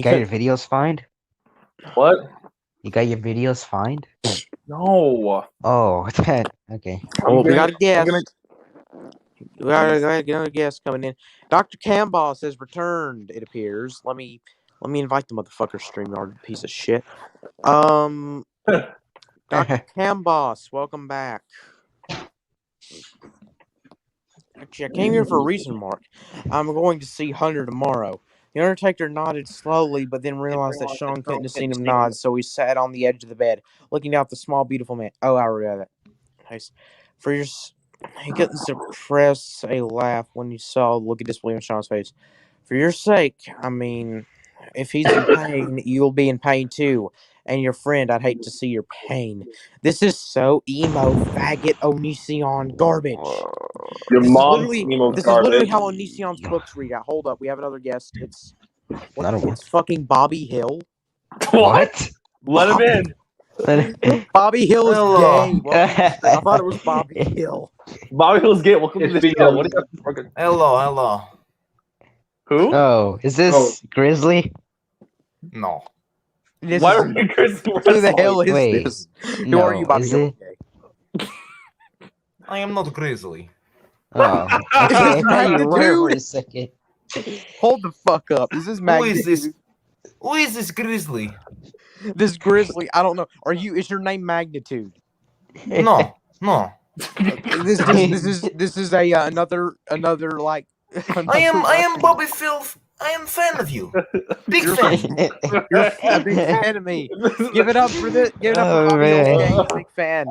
got your videos find? What? You got your videos find? No. Oh, okay. Well, we got a guest. We got another guest coming in. Dr. Camboss has returned, it appears. Let me invite the motherfucker, StreamYard piece of shit. Dr. Camboss, welcome back. Actually, I came here for a reason, Mark. I'm going to see Hunter tomorrow. The Undertaker nodded slowly, but then realized that Sean couldn't have seen him nod, so he sat on the edge of the bed, looking down at the small, beautiful man. Oh, I read that. Nice. He couldn't suppress a laugh when he saw the look of disbelief on Sean's face. For your sake, I mean, if he's in pain, you'll be in pain too. And your friend, I'd hate to see your pain. This is so emo, faggot, Onision garbage. Your This mom's is emo This is garbage. literally how Onision's books read out. Hold up, we have another guest. It's fucking Bobby Hill. What? Let him in. Bobby Hill is Hello. gay. I thought it was Bobby Hill. Bobby Hill's gay. Welcome to the show. What do you got? Hello. Who? Oh, is this Grizzly? No. Why are we Grizzly? Who the hell is Wait, this? Who no, are you, Bobby is Hill? it? I am not Grizzly. Oh, okay. I thought you were for a second. Hold the fuck up. Is this Who Magnitude? is this? Who is this Grizzly? This Grizzly, I don't know. Is your name Magnitude? No. This is a another like. I am Bobby Filth. I am fan of you. Big fan. You're a big fan of me. Give it up for this. Give it up for Oh, Bobby Hill's man. gay. He's a big fan.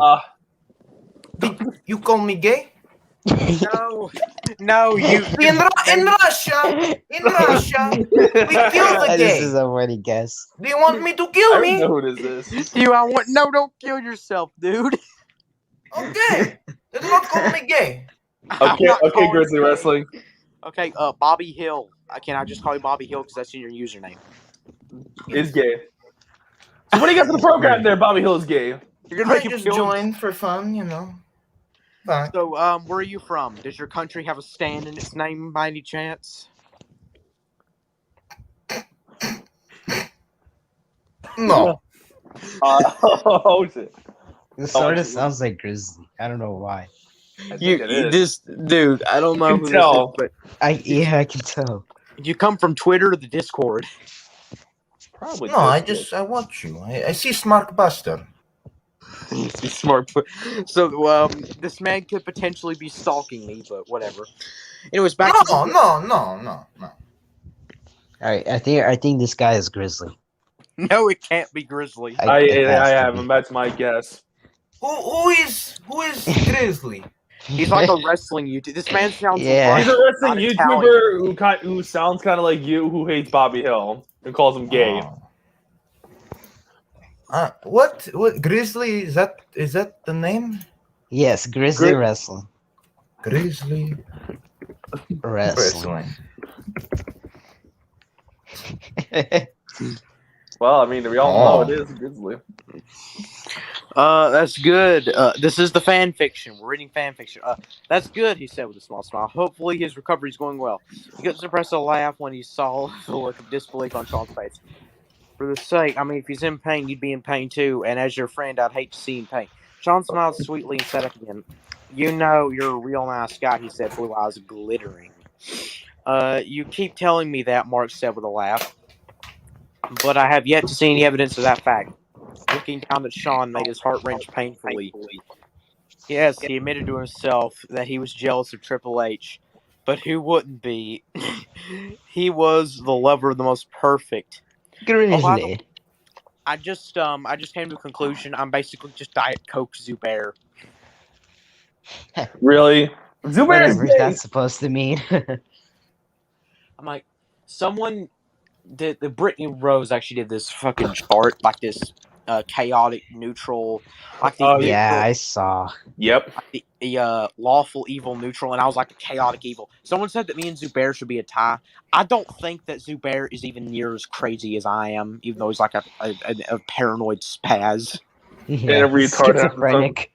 You call me gay? No, you. In Russia, we kill the This gay. is a funny guess. Do you want me to I kill don't me? know who this is. No, don't kill yourself, dude. Okay. Do not call me gay. Okay, Grizzly Wrestling. Okay, Bobby Hill. Can I just call you Bobby Hill because that's in your username? Is gay. So what do you got for the program there? Bobby Hill is gay. You're gonna I make him just kill joined for fun, you know. But So, where are you from? Does your country have a stand in its name by any chance? no. Oh shit. This sort of sounds like Grizzly. I don't know why. I You, think it you is. just, dude. I don't know can who tell. this is, but I can tell. you come from Twitter to the Discord. Probably. No, Discord. I watch you. I see Smart Buster. Be smart. So, this man could potentially be stalking me, but whatever. Anyways, back to No, the. no. All right, I think this guy is Grizzly. No, it can't be Grizzly. I It has to have be. him. That's my guess. Who is Grizzly? He's like a wrestling YouTuber. This man sounds Yeah. He's a Russian, wrestling not YouTuber Italian. who sounds kind of like you, who hates Bobby Hill and calls him gay. What Grizzly is that? Is that the name? Yes, Grizzly Wrestling. Grizzly Wrestling. Well, I mean, we all know it is Grizzly. That's good. This is the fan fiction. We're reading fan fiction. That's good, he said with a small smile. Hopefully his recovery is going well. He couldn't suppress a laugh when he saw the look of disbelief on Sean's face. For the sake, I mean, if he's in pain, you'd be in pain too, and as your friend, I'd hate to see him in pain. Sean smiled sweetly and sat up again. You know, you're a real nice guy, he said, blue eyes glittering. You keep telling me that, Mark said with a laugh. But I have yet to see any evidence of that fact. Looking down at Sean made his heart wrench painfully. Yes, he admitted to himself that he was jealous of Triple H. But who wouldn't be? He was the lover of the most perfect. Grizzly. I just came to a conclusion. I'm basically just Diet Coke Zubair. Really? Zubair Whatever is gay. that's supposed to mean. I'm like, someone did the Brittany Rose actually did this fucking chart, like this chaotic neutral, like the yeah, I saw. Yep. Like the lawful evil neutral, and I was like a chaotic evil. Someone said that me and Zubair should be a tie. I don't think that Zubair is even near as crazy as I am, even though he's like a paranoid spaz. Yeah, And a retard. schizophrenic.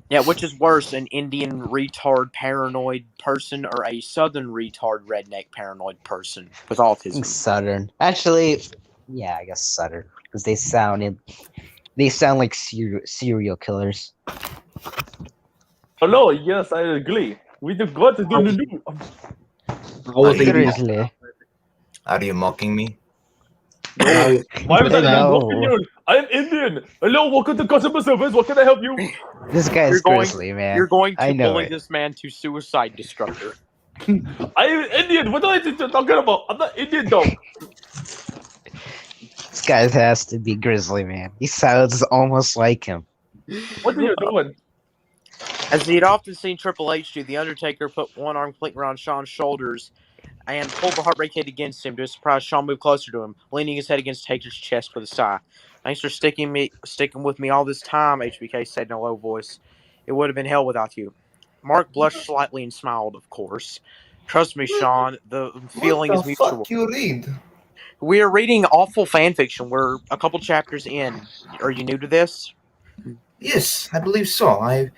Yeah, which is worse, an Indian retard paranoid person or a Southern retard redneck paranoid person with autism? Southern. Actually, yeah, I guess Southern, because they sound like serial killers. Hello, yes, I agree. We the got to do. Grizzly. Are you mocking me? My No. opinion. I am Indian. Hello, welcome to customer service. What can I help you? This guy is Grizzly, man. You're going I to know bully it. this man to suicide destructor. I am Indian. What are you talking about? I'm not Indian, though. This guy has to be Grizzly, man. He sounds almost like him. What are you doing? As he had often seen Triple H do, The Undertaker put one arm completely around Shawn's shoulders and pulled the heartbreak hit against him. To his surprise, Shawn moved closer to him, leaning his head against Taker's chest with a sigh. Thanks for sticking with me all this time, HBK said in a low voice. It would have been hell without you. Mark blushed slightly and smiled, of course. Trust me, Sean, the feeling is mutual. What the fuck you read? We are reading awful fanfiction. We're a couple chapters in. Are you new to this? Yes, I believe so. I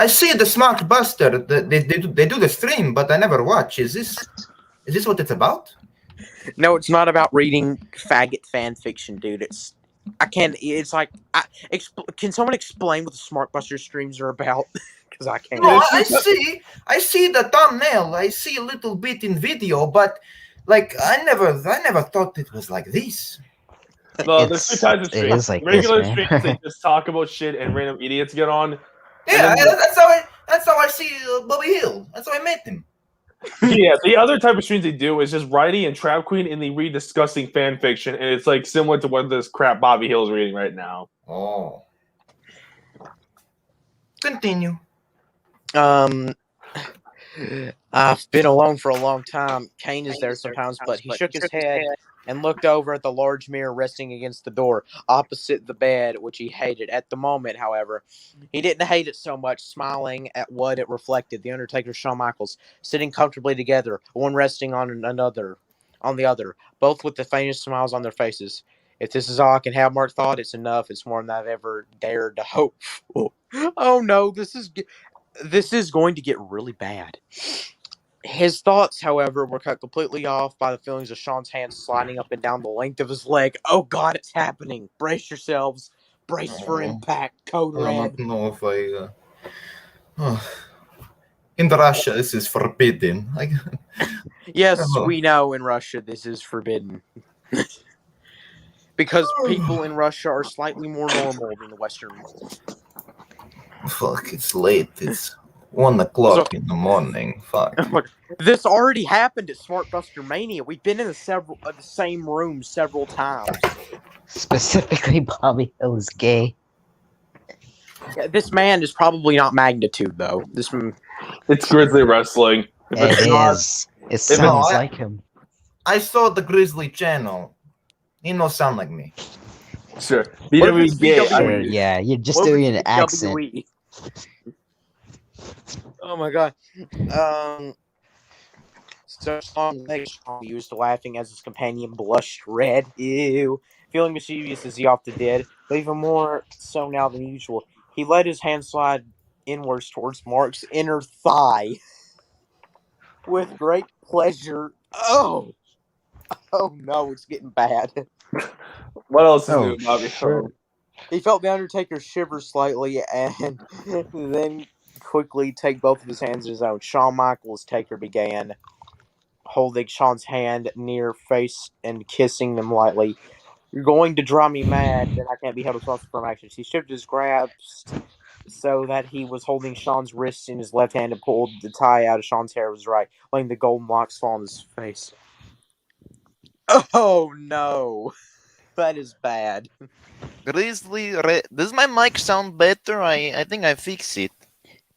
see the Smart Buster. They do the stream, but I never watch. Is this what it's about? No, it's not about reading faggot fan fiction, dude. Can someone explain what the Smart Buster streams are about? Because I can't. No, I see the thumbnail. I see a little bit in video, but like I never thought it was like this. No, there's two types of It streams. is like Regular this, man. streams, they just talk about shit and random idiots get on. Yeah, that's how I see Bobby Hill. That's how I met him. Yeah, the other type of streams they do is just Righty and Trap Queen, and they read disgusting fan fiction, and it's like similar to what this crap Bobby Hill is reading right now. Oh. Continue. I've been alone for a long time. Kane is there sometimes, but he shook his head and looked over at the large mirror resting against the door, opposite the bed, which he hated. At the moment, however, he didn't hate it so much, smiling at what it reflected. The Undertaker, Shawn Michaels, sitting comfortably together, one resting on the other, both with the faintest smiles on their faces. If this is all I can have, Mark thought, it's enough. It's more than I've ever dared to hope. Oh no, this is going to get really bad. His thoughts, however, were cut completely off by the feelings of Sean's hands sliding up and down the length of his leg. Oh God, it's happening. Brace yourselves. Brace for impact. Code I red. don't know if I In Russia, this is forbidden. Yes, Hello. we know in Russia this is forbidden. Because people in Russia are slightly more normal than the Western. Fuck, it's late. It's 1 o'clock in the morning. Fuck. This already happened at Smartbuster Mania. We've been in the same room several times. Specifically, Bobby Hill is gay. Yeah, this man is probably not Magnitude, though. It's Grizzly Wrestling. It is. It sounds like him. I saw the Grizzly channel. He no sound like me. Sure. BW's gay. Sure, yeah, you're just doing an accent. WWE. Oh my god. So Sean used laughing as his companion blushed red. Ew. Feeling mischievous as he often did, but even more so now than usual. He let his hand slide inwards towards Mark's inner thigh. With great pleasure. Oh no, it's getting bad. What else is new, Bobby? Sure. He felt the Undertaker shiver slightly and then quickly take both of his hands in his own. Shawn Michaels Taker began holding Shawn's hand near face and kissing them lightly. You're going to drive me mad that I can't be held responsible for my actions. He shifted his grasp so that he was holding Shawn's wrist in his left hand and pulled the tie out of Shawn's hair with his right, letting the golden locks fall on his face. Oh no. That is bad. Grizzly Red. Does my mic sound better? I think I fixed it.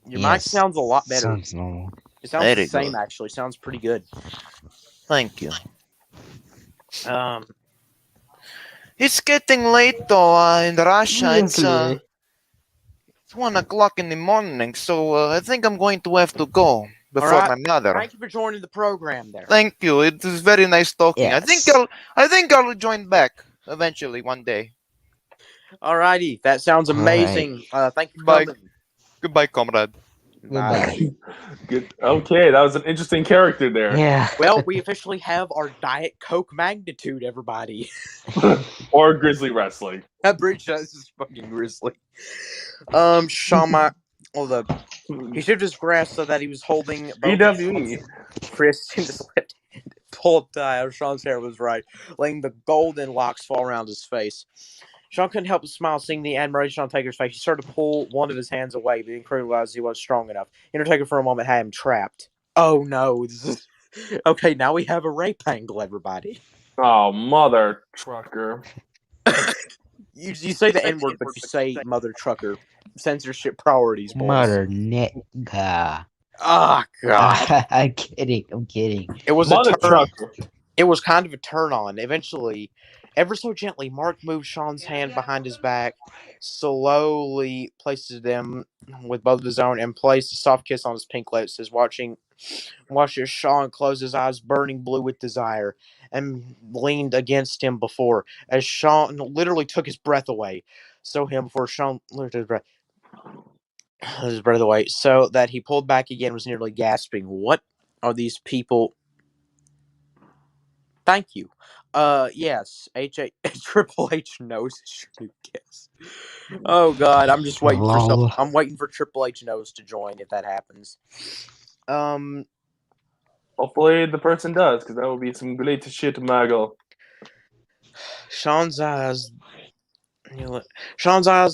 Your mic sounds a lot better. Sounds normal. It sounds the same, actually. Sounds pretty good. Thank you. It's getting late though in Russia. It's 1 o'clock in the morning, so I think I'm going to have to go before my mother. Thank you for joining the program there. Thank you. It is very nice talking. Yes. I think I'll join back eventually one day. Alrighty, that sounds amazing. Thank you for Bye. coming. Goodbye, comrade. Bye. Good. Okay, that was an interesting character there. Yeah. Well, we officially have our Diet Coke Magnitude, everybody. Or Grizzly Wrestling. That bridge is fucking Grizzly. Shawn he shifted his grasp so that he was holding both BWE. wrists in his left hand. Pulled tie out of Shawn's hair was right, letting the golden locks fall around his face. Shawn couldn't help but smile, seeing the admiration on Taker's face. He started to pull one of his hands away, but he realized he wasn't strong enough. Undertaker for a moment had him trapped. Oh no, this is... Okay, now we have a rape angle, everybody. Oh, mother trucker. You say the N-word, but you say mother trucker. Censorship priorities, boys. Mother nigga. Oh, God. I'm kidding. It was Mother a turn. trucker. It was kind of a turn on. Eventually, ever so gently, Mark moved Shawn's hand behind his back, slowly places them with both of his own, and placed a soft kiss on his pink lips as watching Shawn close his eyes, burning blue with desire, and leaned against him before, as Shawn literally took his breath away. So Shawn lifted his breath away, so that he pulled back again, was nearly gasping. What are these people? Thank you. Yes, Triple H knows his true kiss. Oh God, I'm just waiting for something. I'm waiting for Triple H knows to join if that happens. Hopefully the person does, because that would be some great shit, Maggle. Shawn's eyes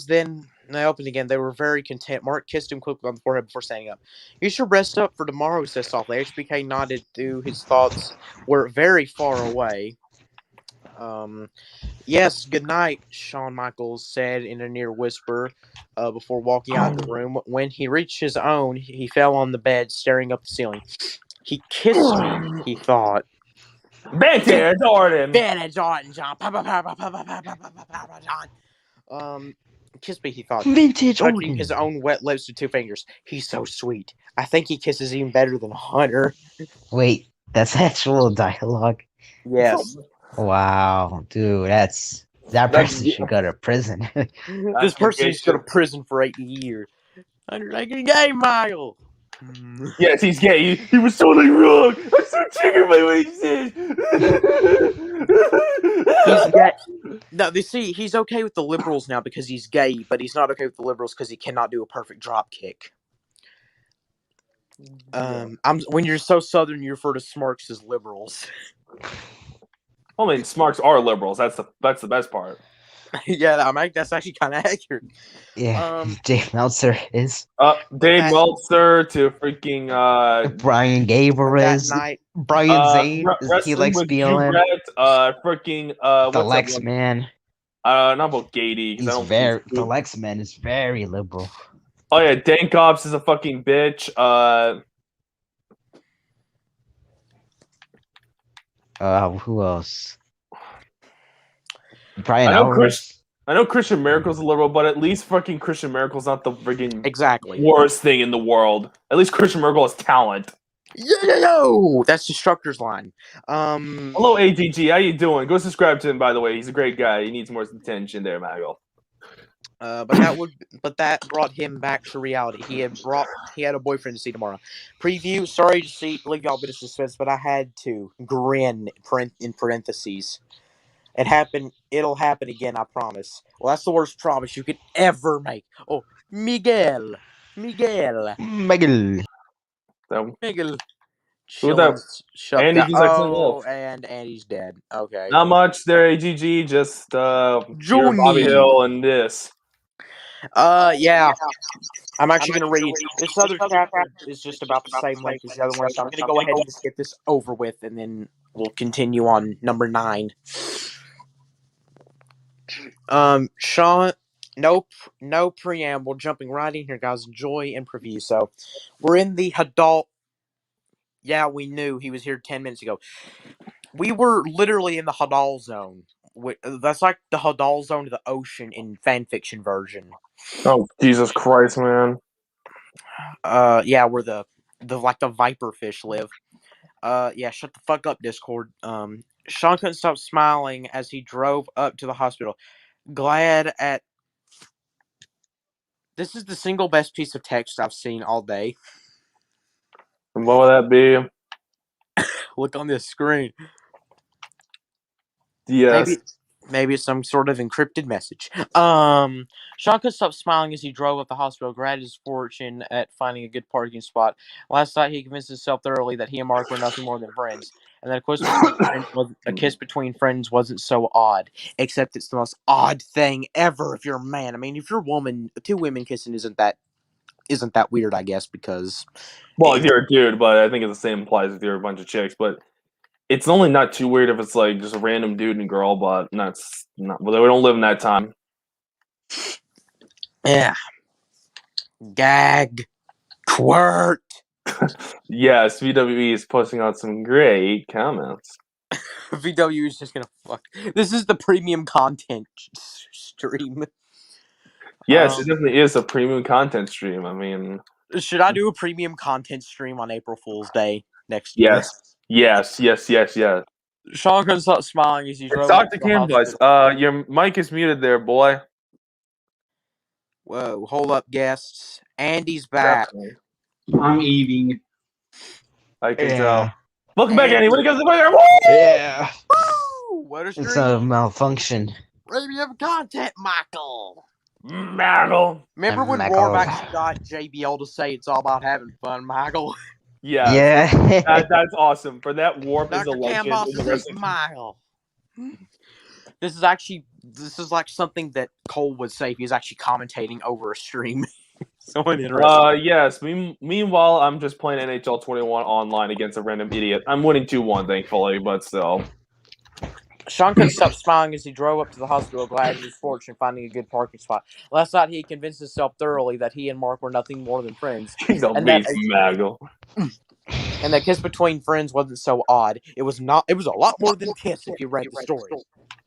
then they opened again. They were very content. Mark kissed him quickly on the forehead before standing up. You should rest up for tomorrow, he said softly. HBK nodded through his thoughts were very far away. Yes, good night, Shawn Michaels said in a near whisper before walking out of the room. When he reached his own, he fell on the bed, staring up the ceiling. He kissed me, he thought. Vantage Jordan! Vantage Jordan, John. Kiss me, he thought. Vintage touching Jordan. his own wet lips with 2 fingers. He's so sweet. I think he kisses even better than Hunter. Wait, that's actual dialogue? Yes. Wow, dude, that person should go to prison. This person should go to prison for 8 years. Undertaker gay, Michael. Yes, he's gay. He was totally wrong. I'm so triggered by what he said. He's gay. No, they see, he's okay with the liberals now because he's gay, but he's not okay with the liberals because he cannot do a perfect drop kick. When you're so southern, you refer to smarks as liberals. I mean, smarks are liberals. That's the best part. Yeah, that's actually kind of accurate. Yeah, Dave Meltzer is. Dave Meltzer to freaking Brian Gable is. Brian Zane. He likes BLM. Freaking The what's Lex that one? Man. Not about Gady. The Lex Man is very liberal. Oh yeah, Dankops is a fucking bitch. Who else? Brian Alvarez. I know Christian Miracle's a liberal, but at least fucking Christian Miracle's not the freaking worst thing in the world. At least Christian Miracle has talent. Yo, that's Destructor's line. Hello, AGG. How you doing? Go subscribe to him, by the way. He's a great guy. He needs more attention there, Mago. But that brought him back to reality. He had a boyfriend to see tomorrow. Preview. Sorry to leave y'all a bit of suspense, but I had to grin in parentheses. It happened. It'll happen again. I promise. Well, that's the worst promise you could ever make. Oh, Miguel. And Andy's dead. Okay. Not much there, AGG. Just Join Bobby me. Hill and this. Yeah. I'm actually going to read. This other chapter is just about the same length as the other one, so I'm going to go ahead and just get this over with, and then we'll continue on number 9. Sean, no preamble, jumping right in here, guys. Enjoy and preview. So, we're in the adult. Yeah, we knew he was here 10 minutes ago. We were literally in the Hadal zone. That's like the Hadal zone of the ocean in fanfiction version. Oh, Jesus Christ, man. Yeah, where the viper fish live. Yeah, shut the fuck up, Discord. Sean couldn't stop smiling as he drove up to the hospital. This is the single best piece of text I've seen all day. And what would that be? Look on this screen. Yes. Maybe it's some sort of encrypted message. Sean couldn't stop smiling as he drove up the hospital, grabbed his fortune at finding a good parking spot. Last night, he convinced himself thoroughly that he and Mark were nothing more than friends, and that a kiss between friends wasn't so odd. Except it's the most odd thing ever if you're a man. I mean, if you're a woman, 2 women kissing isn't that weird, I guess, because... Well, if you're a dude, but I think it's the same applies if you're a bunch of chicks, but... It's only not too weird if it's like just a random dude and girl, but well, we don't live in that time. Yeah. Gag. Quirt. Yes, VWE is posting out some great comments. VW is just gonna fuck. This is the premium content stream. Yes, it definitely is a premium content stream. I mean... Should I do a premium content stream on April Fool's Day next year? Yes. Sean couldn't stop smiling as he drove. Dr. Campbell, your mic is muted there, boy. Whoa, hold up, guests. Andy's back. I'm eating. I can tell. Welcome back, Andy. What are you guys doing? Yeah. Woo! What a stream. It's a malfunction. Premium content, Michael. Michael. Remember when Roarback got JBL to say it's all about having fun, Michael? Yeah. That's awesome. For that, Warp is a legend in the wrestling. Michael. This is like something that Cole would say if he was actually commentating over a stream. So interesting. Yes. Meanwhile, I'm just playing NHL 21 online against a random idiot. I'm winning 2-1, thankfully, but still. Sean couldn't stop smiling as he drove up to the hospital, glad of his fortune finding a good parking spot. Last night, he convinced himself thoroughly that he and Mark were nothing more than friends. And that kiss between friends wasn't so odd. It was a lot more than kiss if you read the story.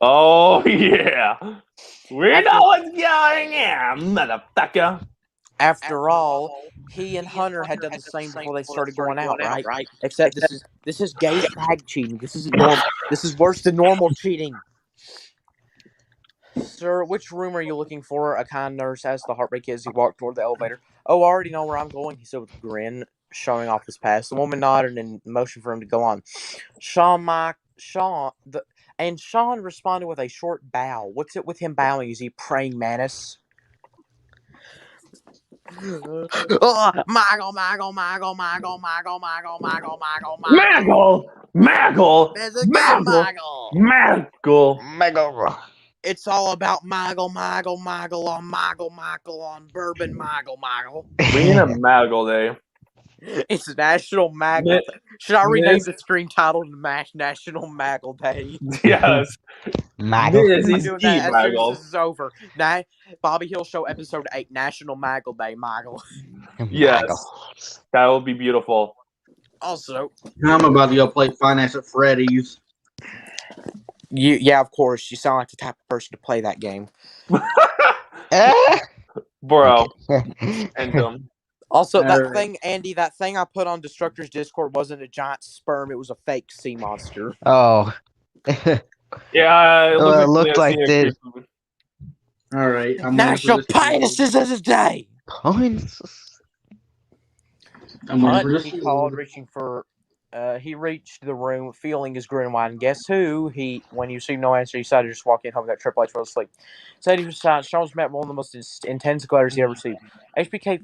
Oh, yeah. We know what's going on, motherfucker. After all, he and Hunter had done the same before they started going out, right? Except this is gay tag cheating. This isn't normal. This is worse than normal cheating. Sir, which room are you looking for? A kind nurse asked the heartbreak kid as he walked toward the elevator. Oh, I already know where I'm going, he said with a grin, showing off his past. The woman nodded and motioned for him to go on. Sean responded with a short bow. What's it with him bowing? Is he praying mantis? Maggle! There's a good Maggle! Maggle. Maggle! It's all about Maggle on bourbon Maggle. Being a Maggle Day. It's National Maggle Day. Should I rename the stream title to National Maggle Day? Yes. Maggle. This I'm is doing the that as soon as Maggle. this is over. Bobby Hill Show episode 8, National Maggle Day, Maggle. Yes. That would be beautiful. Also, I'm about to go play Finance at Freddy's. yeah, of course. You sound like the type of person to play that game. Bro. And Also, that Alright. thing, Andy, that thing I put on Destructor's Discord wasn't a giant sperm. It was a fake sea monster. Oh. Yeah, it Well, it looked looked like this. All right. National Penises of the Day. Penises. Hunt, he called, reaching for. He reached the room, feeling his grin wide, and guess who? When he received no answer, he decided to just walk in home that Triple H was asleep. Said he was silent. Sean was met one of the most intense glares he ever received. HBK.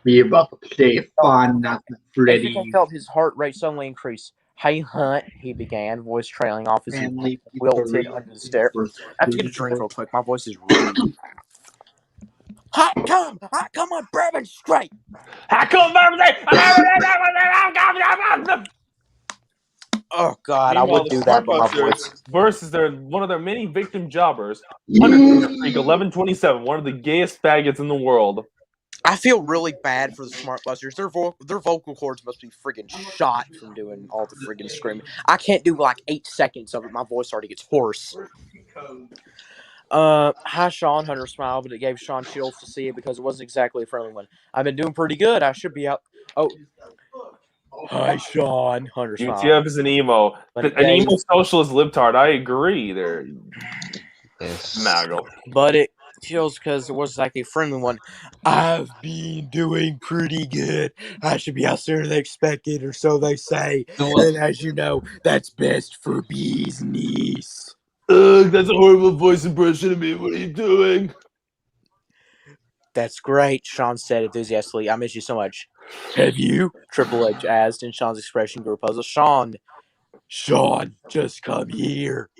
Be about to play Finance at Freddy's. HBK felt his heart rate suddenly increase. Hey, Hunt, he began, voice trailing off as he wilted under the stair. I have to get a drink real quick. My voice is rude. Hot come on, bourbon straight. Hot come bourbon straight. Oh God, I would do that, but my voice. Versus one of their many victim jobbers, Undertaker Freak 1127, one of the gayest faggots in the world. I feel really bad for the Smart Busters. Their vocal cords must be friggin' shot from doing all the friggin' screaming. I can't do like 8 seconds of it. My voice already gets hoarse. Hi, Sean. Hunter smiled, but it gave Sean chills to see it because it wasn't exactly a friendly one. I've been doing pretty good. I should be out. Oh. Hi, Sean. Hunter smiled. UTF is an emo. An emo socialist libtard. I agree there. Maggle. But it feels because it was like a friendly one. I've been doing pretty good. I should be out sooner than expected, or so they say. And as you know, that's best for business. Ugh, that's a horrible voice impression of me. What are you doing? That's great, Sean said enthusiastically. I miss you so much. Have you? Triple H asked, and Sean's expression grew puzzled. Sean, just come here.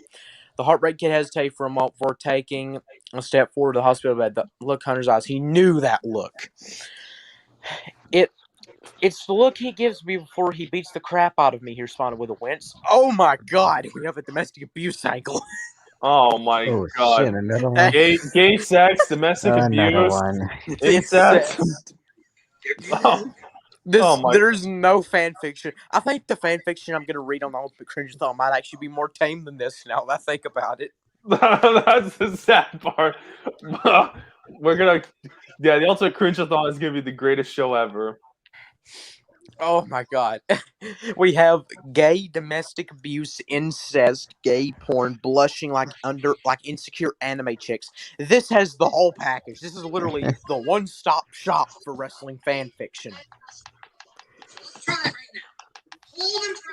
The heartbreak kid hesitated for a moment before taking a step forward to the hospital bed. The look in Hunter's eyes. He knew that look. It's the look he gives me before he beats the crap out of me, he responded with a wince. Oh my God, we have a domestic abuse angle. Oh my God. Shit, another one. Gay sex, domestic abuse, incest. There's no fan fiction. I think the fan fiction I'm going to read on the Ultimate Cringe Thought might actually be more tame than this now that I think about it. That's the sad part. The Ultimate Cringe-a-thon is going to be the greatest show ever. Oh my God. We have gay domestic abuse, incest, gay porn, blushing like insecure anime chicks. This has the whole package. This is literally the one-stop shop for wrestling fan fiction.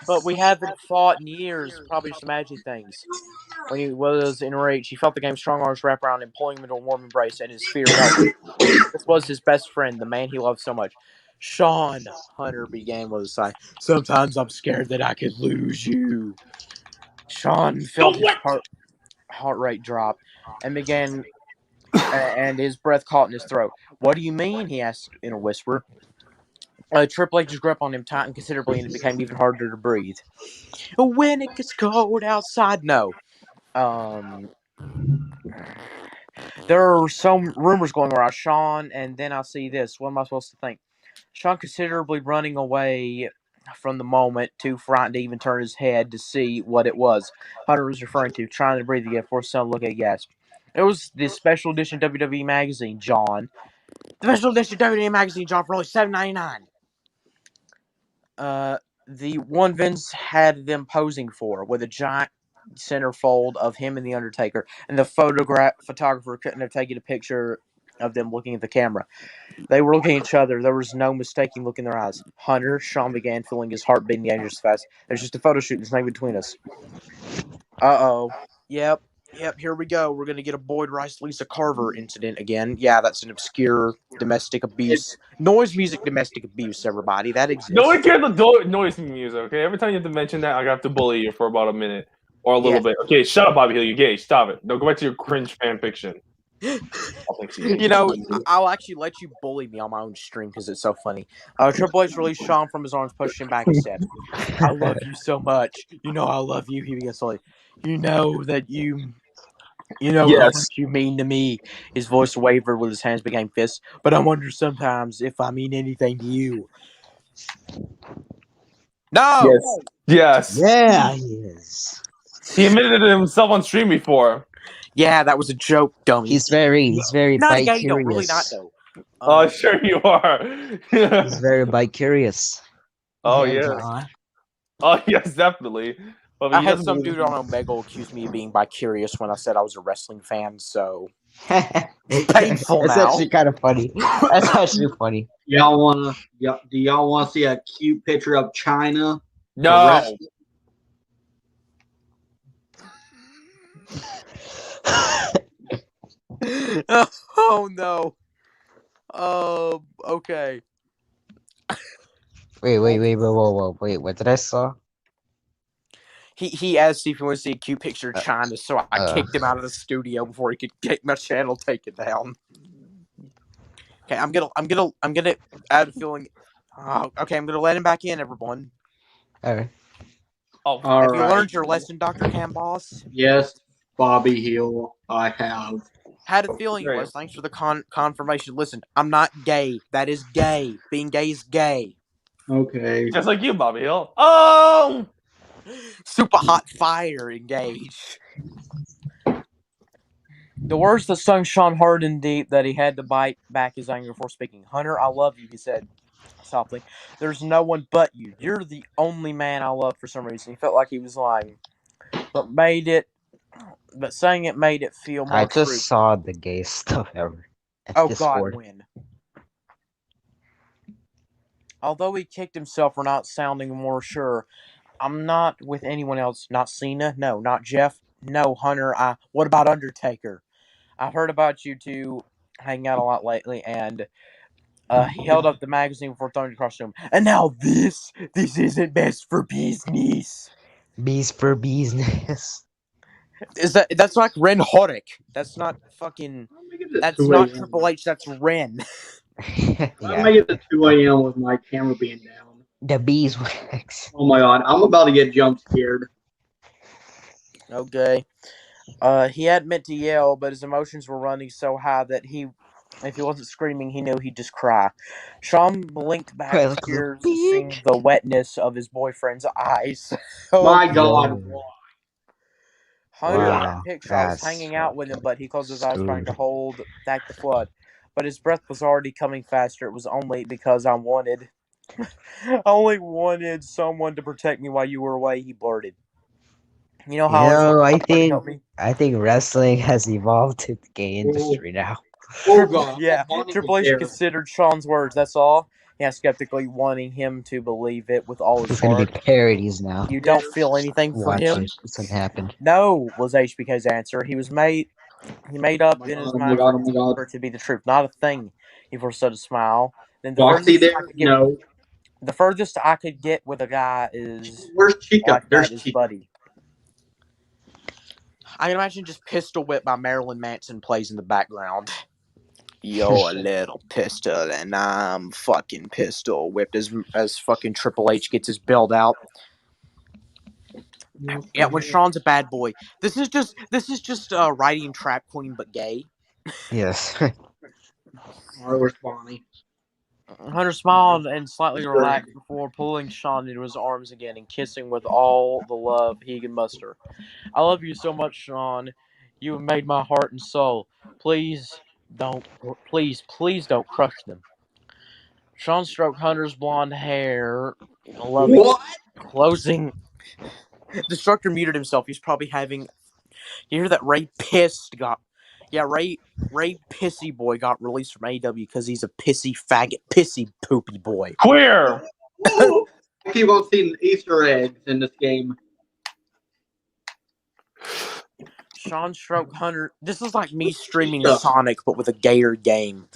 But we haven't fought in years, probably just imagining things. When he was enraged, he felt the game's strong arms wrap around him, pulling him into a warm embrace, and his fear melted. This was his best friend, the man he loved so much. Sean, Hunter began with a sigh. Sometimes I'm scared that I could lose you. Sean felt his heart rate drop and began, and his breath caught in his throat. What do you mean? He asked in a whisper. Triple H's grip on him tightened considerably, and it became even harder to breathe. When it gets cold outside, no. There are some rumors going around, Sean, and then I see this. What am I supposed to think? Sean considerably running away from the moment, too frightened to even turn his head to see what it was Hunter was referring to, trying to breathe again, forced Son to look at gasp. It was the special edition WWE magazine, John. The special edition WWE magazine, John, for only $7.99. The one Vince had them posing for, with a giant centerfold of him and The Undertaker, and the photographer couldn't have taken a picture of them looking at the camera. They were looking at each other. There was no mistaking look in their eyes. Hunter, Sean began feeling his heart beating dangerously fast. There's just a photo shoot. There's nothing between us. Uh-oh. Yep. Yep, here we go. We're gonna get a Boyd Rice Lisa Carver incident again. Yeah, that's an obscure domestic abuse, noise music domestic abuse. Everybody, that exists. No one cares the noise music. Okay, every time you have to mention that, I have to bully you for about a minute or a little bit. Okay, shut up, Bobby Hill. You're gay. Stop it. No, go back to your cringe fan fiction. You know, I'll actually let you bully me on my own stream because it's so funny. Triple H released Sean from his arms, pushed him back, and said, "I love you so much. You know I love you." He begins like, "You know that you know how much you mean to me." His voice wavered with his hands became fists. "But I wonder sometimes if I mean anything to you." No. Yes. Yeah, he is. He admitted it himself on stream before. Yeah, that was a joke, dummy. He's very not bite gay, curious. though. Really not though. Oh, sure you are. He's very bite curious. Oh Yeah, yeah. John. Oh yes, definitely. But I had some dude on Omegle accuse me of being bi-curious when I said I was a wrestling fan, so painful It's now. actually kind of funny. That's actually funny. Do y'all wanna see a cute picture of China? No. Oh no. Okay. Wait, whoa. Wait, what did I saw? He asked if he wanted to see a cute picture of China, so I kicked him out of the studio before he could get my channel taken down. Okay, I'm gonna add a feeling. Okay, I'm gonna let him back in, everyone. Alright. Have you learned your lesson, Dr. Camboss? Yes, Bobby Hill, I have. Had a feeling it was. Thanks for the confirmation. Listen, I'm not gay. That is gay. Being gay is gay. Okay. Just like you, Bobby Hill. Oh! Super hot fire, engage. The words that stung Sean hard and deep that he had to bite back his anger before speaking. "Hunter, I love you," he said softly. "There's no one but you. You're the only man I love." For some reason, he felt like he was lying, but saying it made it feel more I just true. saw the gay stuff ever. Oh Discord. God, when? Although he kicked himself for not sounding more sure. "I'm not with anyone else. Not Cena. No, not Jeff. No, Hunter. What about Undertaker? I've heard about you two hanging out a lot lately," and he held up the magazine before throwing it across the room. "And now this isn't best for business." Bees for business. That's like Ren Horrick. That's not fucking. That's not Triple H. That's Ren. I make it to 2 a.m. with my camera being down. The beeswax. Oh my god, I'm about to get jump scared. Okay. He hadn't meant to yell, but his emotions were running so high that if he wasn't screaming, he knew he'd just cry. Sean blinked back his tears, seeing the wetness of his boyfriend's eyes. My god. Hunter had picture I was hanging out with him, but he closed his eyes trying to hold back the flood. But his breath was already coming faster. It was only because I only wanted someone to protect me while you were away, he blurted. You know how I think wrestling has evolved to the gay industry now. Oh god. Yeah, Triple H considered Sean's words, that's all. Yeah, skeptically wanting him to believe it with all his It's gonna heart. be parodies now. You don't feel anything for him? What's gonna happen? No, was HBK's answer. He made up in his mind for it to be the truth, not a thing. He forced a smile. Then the furthest I could get with a guy is where's Chica? Like There's his Chica. buddy. I can imagine just Pistol Whip by Marilyn Manson plays in the background. You're a little pistol, and I'm fucking pistol whipped as fucking Triple H gets his belt out. Yeah, when Sean's a bad boy. This is just writing Trap Queen but gay. Yes. Where's Bonnie? Hunter smiled and slightly relaxed before pulling Sean into his arms again and kissing with all the love he could muster. "I love you so much, Sean. You have made my heart and soul. Please don't crush them." Sean stroked Hunter's blonde hair, closing. The instructor muted himself. He's probably having. You hear that Ray Pissy Boy got released from AEW because he's a pissy faggot, pissy poopy boy. Queer. I keep on seeing Easter eggs in this game. Sean stroked Hunter. This is like me streaming Sonic, but with a gayer game.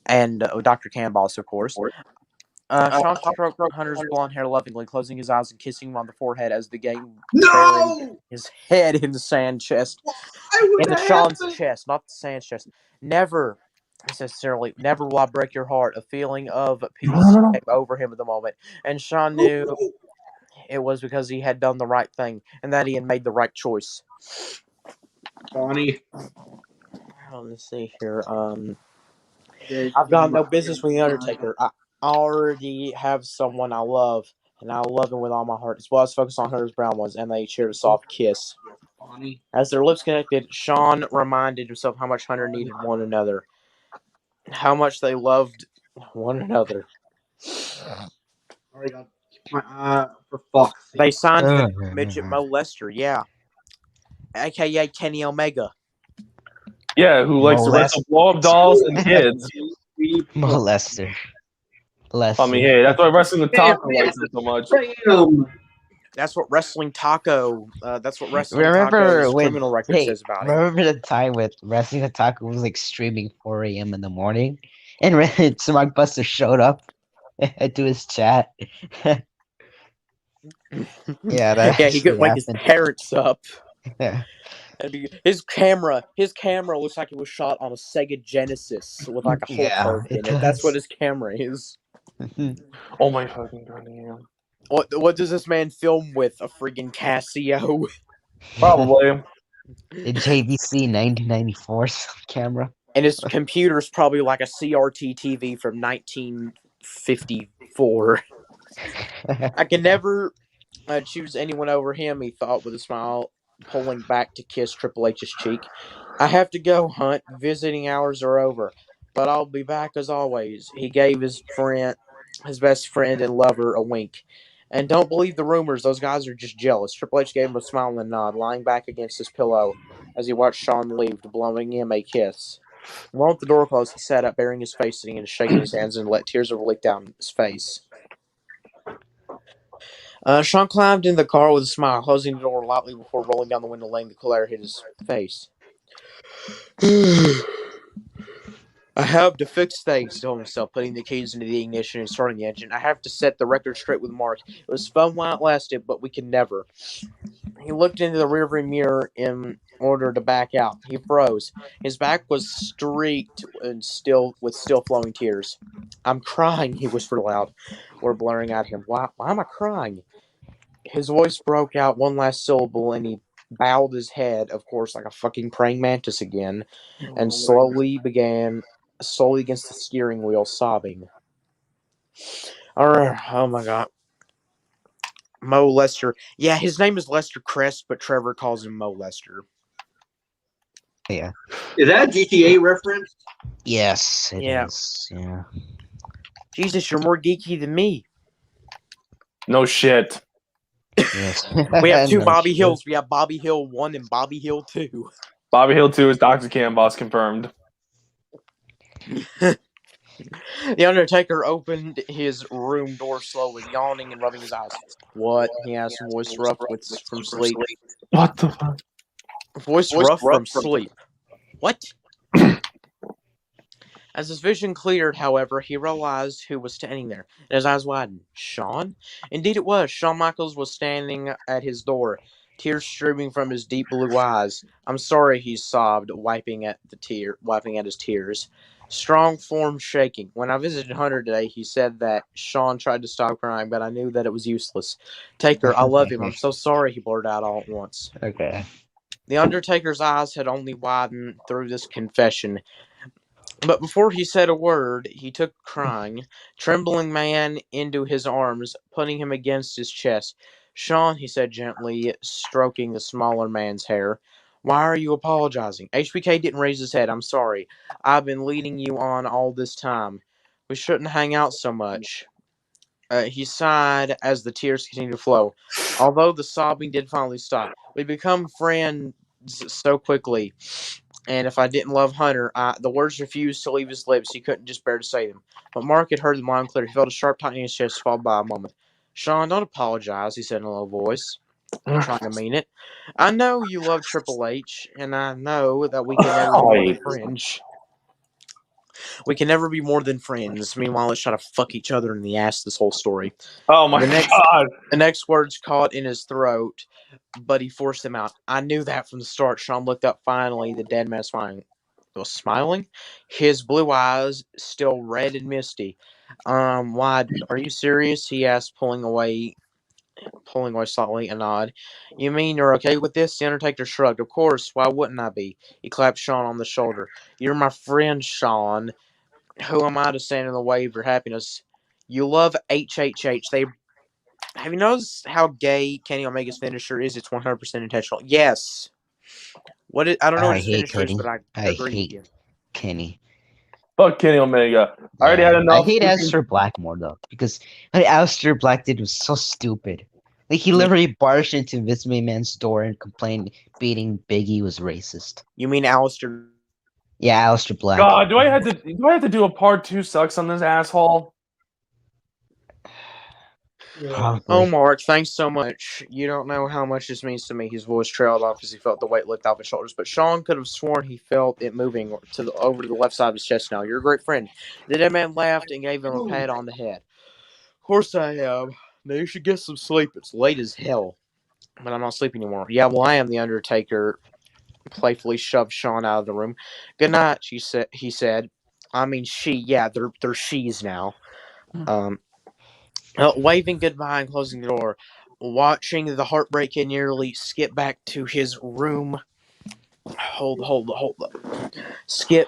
And Dr. Canboss, of course. Sean stroked Hunter's blonde hair lovingly, closing his eyes and kissing him on the forehead as the game buried his head in the sand chest. In the Sean's chest, not the sand chest. Never, he says sincerely, never will I break your heart. A feeling of peace came over him at the moment. And Sean knew it was because he had done the right thing and that he had made the right choice. Bonnie. Let's see here. I've got no business with the Undertaker. I already have someone I love, and I love him with all my heart. As well as focus on Hunter's brown ones, and they shared a soft kiss. As their lips connected, Sean reminded himself how much Hunter needed one another, how much they loved one another. For fuck's sake. They signed the midget Mo Lester, yeah, aka Kenny Omega. Yeah, who likes to wrestle blow-up dolls and kids. Molester. I mean, hey, that's why Wrestling with Taco likes it so much. That's what Wrestling Taco. That's what Wrestling Remember Taco's when? criminal record Hey, says about it. remember the time with Wrestling with Taco was like streaming 4 a.m. in the morning, and Smart Buster showed up to his chat. Yeah, he couldn't wake his parents up. Yeah. His camera looks like it was shot on a Sega Genesis with like a Hulk card in it. That's what his camera is. Oh my fucking god, yeah. What does this man film with? A friggin' Casio? Probably. A JVC 1994 camera. And his computer's probably like a CRT TV from 1954. I can never choose anyone over him, he thought with a smile, pulling back to kiss Triple H's cheek. I have to go, Hunt. Visiting hours are over. But I'll be back as always. He gave his best friend and lover, a wink. And don't believe the rumors. Those guys are just jealous. Triple H gave him a smile and a nod, lying back against his pillow as he watched Sean leave, blowing him a kiss. While the door closed, he sat up, burying his face and shaking his hands and let tears leak down his face. Sean climbed in the car with a smile, closing the door lightly before rolling down the window, letting the cool air hit his face. I have to fix things, he told himself, putting the keys into the ignition and starting the engine. I have to set the record straight with Mark. It was fun while it lasted, but we can never. He looked into the rearview mirror in order to back out. He froze. His back was streaked and still flowing tears. I'm crying, he whispered aloud. Were blaring at him. Why am I crying? His voice broke out one last syllable, and he bowed his head, of course, like a fucking praying mantis again, and slowly against the steering wheel, sobbing. Oh my god. Mo Lester. Yeah, his name is Lester Crest, but Trevor calls him Mo Lester. Yeah. Is that a GTA reference? Yes, it is. Yeah. Jesus, you're more geeky than me. No shit. Yes. We have two No Bobby shit. Hills. We have Bobby Hill 1 and Bobby Hill 2. Bobby Hill 2 is Dr. Canboss confirmed. The Undertaker opened his room door slowly, yawning and rubbing his eyes. What? He asked, voice rough from sleep. What the fuck? Voice rough from sleep. What? As his vision cleared, however, he realized who was standing there, and his eyes widened. Shawn? Indeed it was. Shawn Michaels was standing at his door, tears streaming from his deep blue eyes. I'm sorry, he sobbed, wiping at his tears. Strong form shaking. When I visited Hunter today, he said that Shawn tried to stop crying, but I knew that it was useless. Taker, I love him. I'm so sorry, he blurted out all at once. Okay. The Undertaker's eyes had only widened through this confession. But before he said a word, he took crying, trembling man into his arms, putting him against his chest. Shawn, he said gently, stroking the smaller man's hair, why are you apologizing? HBK didn't raise his head. I'm sorry. I've been leading you on all this time. We shouldn't hang out so much. He sighed as the tears continued to flow. Although the sobbing did finally stop. We become friends so quickly. And if I didn't love Hunter, the words refused to leave his lips. He couldn't just bear to say them. But Mark had heard them loud and clear. He felt a sharp tightening in his chest, followed by a moment. Shawn, don't apologize, he said in a low voice. I'm trying to mean it. I know you love Triple H, and I know that we can never be more than friends. We can never be more than friends. Meanwhile, let's try to fuck each other in the ass this whole story. Oh my god. The next words caught in his throat, but he forced them out. I knew that from the start. Sean looked up finally, the dead man smiling. His blue eyes still red and misty. Why are you serious? He asked, pulling away slightly, a nod. You mean you're okay with this? The Undertaker shrugged. Of course, why wouldn't I be? He clapped Sean on the shoulder. You're my friend, Sean. Who am I to stand in the way of your happiness? You love HHH. Have you noticed how gay Kenny Omega's finisher is? It's 100% intentional. Yes. I don't know what I his hate finisher is, Kenny. but I agree with you. Kenny. Fuck Kenny Omega. I already had enough. I hate Aleister Black more though, because what Aleister Black did was so stupid. Like he literally barged into Vince McMahon's door and complained beating Biggie was racist. You mean Aleister? Yeah, Aleister Black. God, do I have to do a part 2 sucks on this asshole? Probably. Oh, Mark, thanks so much. You don't know how much this means to me. His voice trailed off as he felt the weight lift off his shoulders, but Sean could have sworn he felt it moving over to the left side of his chest now. You're a great friend. The dead man laughed and gave him a pat on the head. Of course I am. Now you should get some sleep. It's late as hell. But I'm not sleeping anymore. Yeah, well, I am. The Undertaker playfully shoved Sean out of the room. Good night, he said. I mean, yeah, they're she's now. Waving goodbye and closing the door, watching the heartbreak and nearly skip back to his room. Hold up. Skip.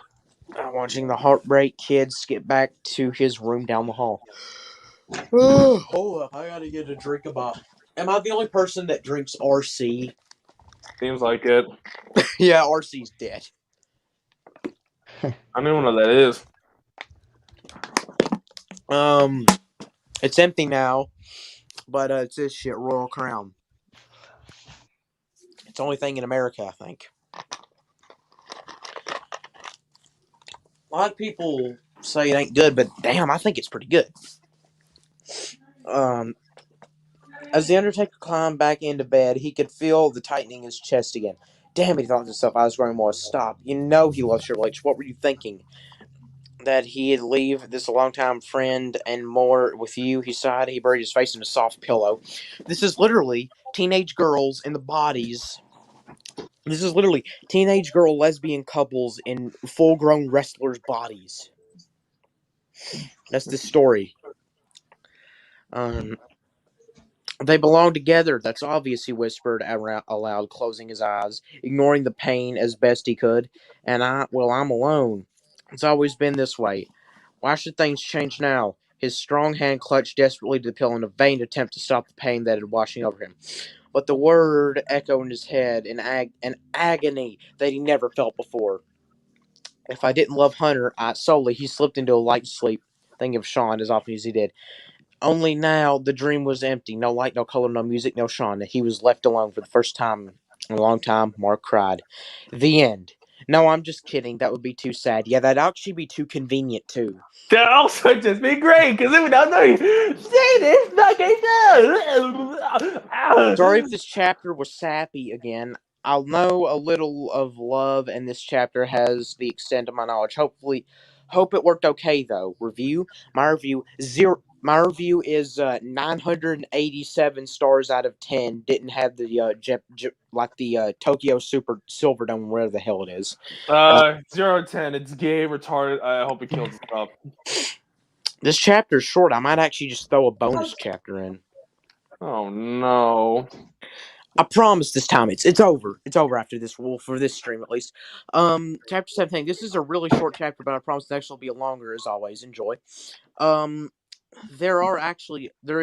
Watching the heartbreak kid skip back to his room down the hall. Hold up, I gotta get a drink about. Am I the only person that drinks RC? Seems like it. Yeah, RC's dead. I don't even know what that is. It's empty now, but it's this shit, Royal Crown. It's the only thing in America, I think. A lot of people say it ain't good, but damn, I think it's pretty good. As the Undertaker climbed back into bed, he could feel the tightening in his chest again. Damn, he thought to himself, I was growing more. Stop. You know he loves Triple H. What were you thinking? That he'd leave this longtime friend and more with you? He sighed. He buried his face in a soft pillow. This is literally teenage girls in the bodies. This is literally teenage girl lesbian couples in full-grown wrestlers' bodies. That's the story. They belong together. That's obvious, he whispered aloud, closing his eyes, ignoring the pain as best he could. And I'm alone. It's always been this way. Why should things change now? His strong hand clutched desperately to the pillow in a vain attempt to stop the pain that had washing over him. But the word echoed in his head in an agony that he never felt before. If I didn't love Hunter solely, he slipped into a light sleep, thinking of Sean as often as he did. Only now the dream was empty. No light, no color, no music, no Sean. He was left alone for the first time in a long time. Mark cried. The end. No, I'm just kidding. That would be too sad. Yeah, that'd actually be too convenient, too. That also just be great, because it would not know say this fucking stuff. Sorry if this chapter was sappy again. I'll know a little of love, and this chapter has the extent of my knowledge. Hope it worked okay, though. Review? My review is 987 stars out of 10. Didn't have the Tokyo Super Silverdome, whatever the hell it is. 0-10. It's gay, retarded. I hope it kills itself. This chapter's short. I might actually just throw a bonus chapter in. Oh no! I promise this time it's over. It's over after this. Well, for this stream at least. Chapter 17. This is a really short chapter, but I promise the next will be longer as always. Enjoy. There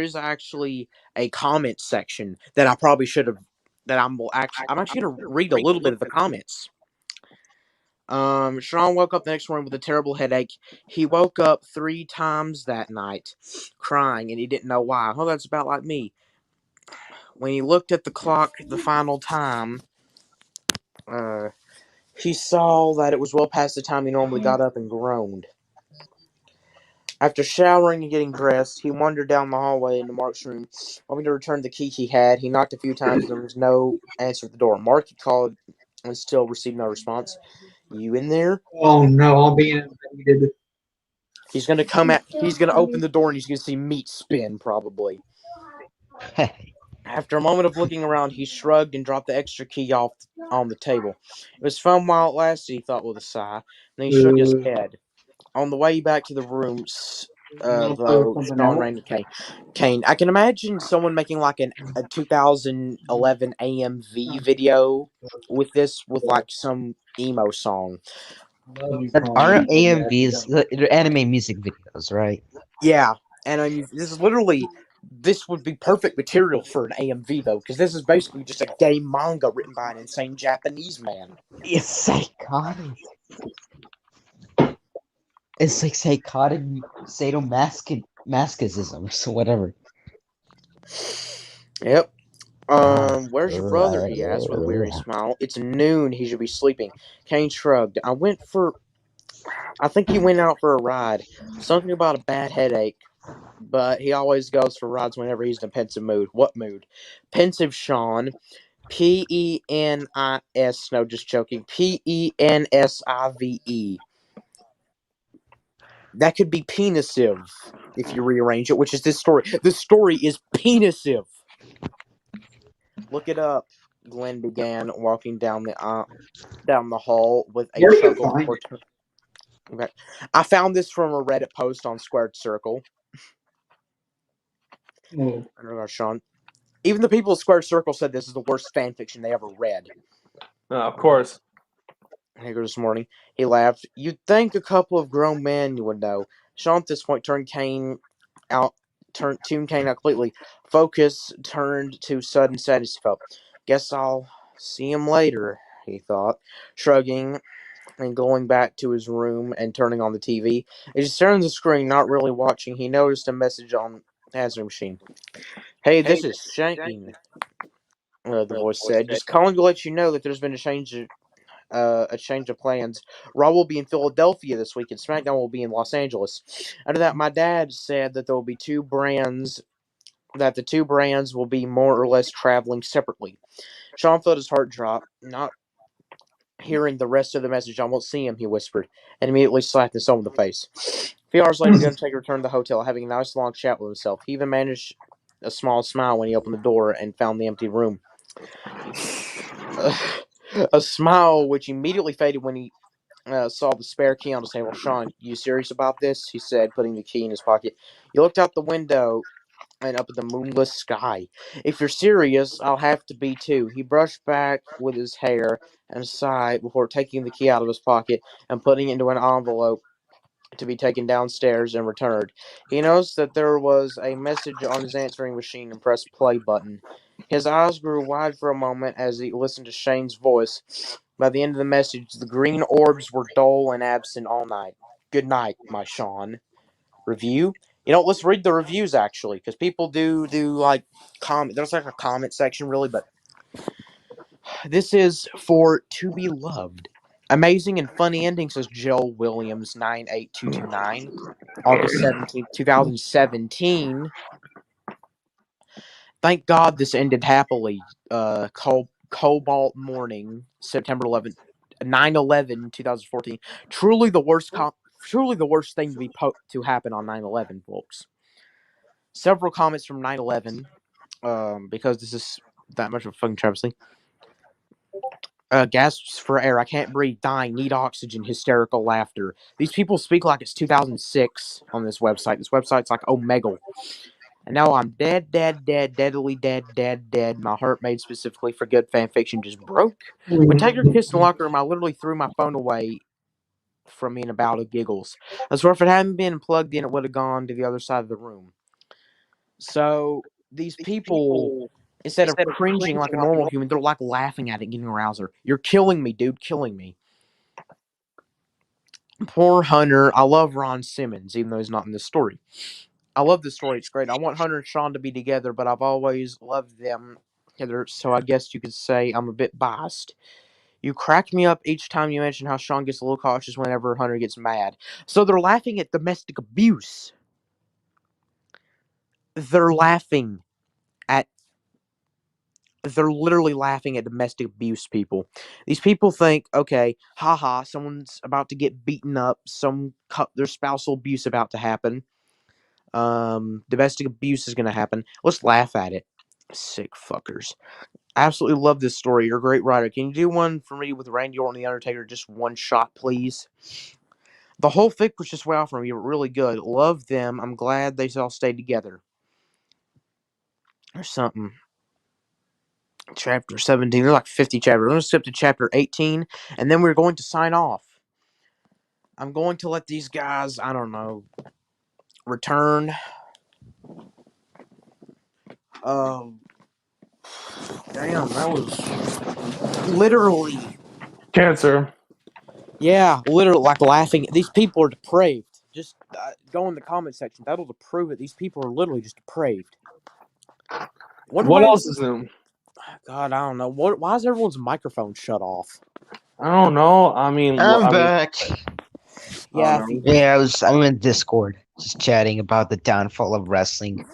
is actually a comment section that I probably should have. I'm actually gonna read a little bit of the comments. Sean woke up the next morning with a terrible headache. He woke up 3 times that night, crying, and he didn't know why. Oh, that's about like me. When he looked at the clock the final time, he saw that it was well past the time he normally got up and groaned. After showering and getting dressed, he wandered down the hallway into Mark's room, hoping to return the key he had. He knocked a few times, and there was no answer at the door. Mark had called and still received no response. You in there? Oh no, I'm being invaded. He's gonna come at. He's gonna open the door, and he's gonna see meat spin probably. After a moment of looking around, he shrugged and dropped the extra key off on the table. It was fun while it lasted, he thought with a sigh. Then he shook his head. On the way back to the room, I'll play with though, something Sean else. ran to Kane. I can imagine someone making like a 2011 AMV video with this, with like some emo song. Aren't AMVs they're anime music videos, right? Yeah, and I mean, this would be perfect material for an AMV though, because this is basically just a gay manga written by an insane Japanese man. It's psychotic. It's like psychotic sadomasochism, so whatever. Yep. Where's your brother? He asked with a weary smile. It's noon. He should be sleeping. Kane shrugged. I think he went out for a ride. Something about a bad headache. But he always goes for rides whenever he's in a pensive mood. What mood? Pensive Sean. Penis. No, just joking. Pensive. That could be penisive if you rearrange it, which is this story. This story is penisive. Look it up. Glenn began walking down the hall with a chuckle. Okay. I found this from a Reddit post on Squared Circle. Oh. I don't know, Sean. Even the people at Squared Circle said this is the worst fan fiction they ever read. Of course. Here this morning. He laughed. You'd think a couple of grown men you would know. Sean at this point tuned Kane out completely. Focus turned to sudden sadness he felt. Guess I'll see him later, he thought, shrugging and going back to his room and turning on the TV. As he turned the screen, not really watching, he noticed a message on the answering machine. Hey, this is Shane, the voice said. Just calling to let you know that there's been a change of plans. Raw will be in Philadelphia this week, and SmackDown will be in Los Angeles. After that, my dad said that there will be two brands, that the two brands will be more or less traveling separately. Sean felt his heart drop, not hearing the rest of the message. I won't see him, he whispered, and immediately slapped his son in the face. A few hours later, the Undertaker returned to the hotel, having a nice long chat with himself. He even managed a small smile when he opened the door and found the empty room. A smile which immediately faded when he saw the spare key on the table. Sean, you serious about this? He said, putting the key in his pocket. He looked out the window and up at the moonless sky. If you're serious, I'll have to be too. He brushed back with his hair and sighed before taking the key out of his pocket and putting it into an envelope to be taken downstairs and returned. He noticed that there was a message on his answering machine and pressed play button. His eyes grew wide for a moment as he listened to Shane's voice. By the end of the message, the green orbs were dull and absent all night. Good night, my Sean. Review? Let's read the reviews actually, because people do like comment. There's like a comment section really, but this is for To Be Loved. Amazing and funny ending, says Joel Williams 98229, August 17th, 2017. Thank God this ended happily. Cobalt Morning, September 11th, 9/11/2014. Truly the worst thing to happen on 9/11, folks. Several comments from 9/11, because this is that much of a fucking travesty. Gasps for air. I can't breathe. Dying. Need oxygen. Hysterical laughter. These people speak like it's 2006 on this website. This website's like Omegle. And now I'm dead, deadly dead. My heart made specifically for good fan fiction just broke. When Tiger kissed in the locker room, I literally threw my phone away from me in a bout of giggles. I swear if it hadn't been plugged in, it would have gone to the other side of the room. So these people, instead of cringing like a normal human, they're like laughing at it, getting a rouser. You're killing me, dude, killing me. Poor Hunter. I love Ron Simmons, even though he's not in this story. I love this story. It's great. I want Hunter and Sean to be together, but I've always loved them together, so I guess you could say I'm a bit biased. You crack me up each time you mention how Sean gets a little cautious whenever Hunter gets mad. So they're laughing at domestic abuse. They're laughing at... They're literally laughing at domestic abuse people. These people think, okay, haha, someone's about to get beaten up. There's spousal abuse about to happen. Domestic abuse is going to happen. Let's laugh at it. Sick fuckers. Absolutely love this story. You're a great writer. Can you do one for me with Randy Orton and The Undertaker? Just one shot, please. The whole fic was just way off from you, but really good. Love them. I'm glad they all stayed together. Or something. Chapter 17. There's like 50 chapters. We're going to skip to chapter 18, and then we're going to sign off. I'm going to let these guys, I don't know, return. Damn, that was literally Cancer. Yeah, literally, like laughing. These people are depraved. Just go in the comment section. That'll prove it. These people are literally just depraved. What else is new? God, I don't know. Why is everyone's microphone shut off? I don't know. I mean, I'm back. Yeah, I'm in Discord, just chatting about the downfall of wrestling.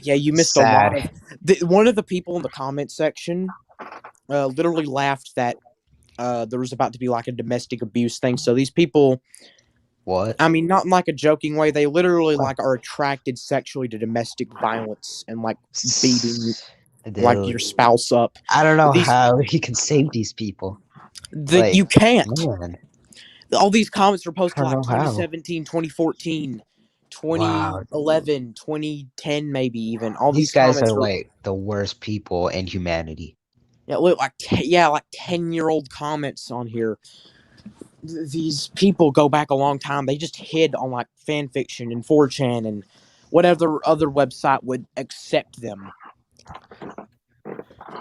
Yeah, you missed Sad. a lot of. One of the people in the comment section literally laughed that there was about to be like a domestic abuse thing. So these people, what? I mean, not in like a joking way. They literally like are attracted sexually to domestic violence and like beating like your spouse up. I don't know how you can save these people. You can't. Man. All these comments are posted I like don't know how. 2017, 2014, 2011, 2010, maybe even. All These these guys comments are like the worst people in humanity. Yeah, look, like 10-year-old comments on here. These people go back a long time. They just hid on like fan fiction and 4chan and whatever other website would accept them.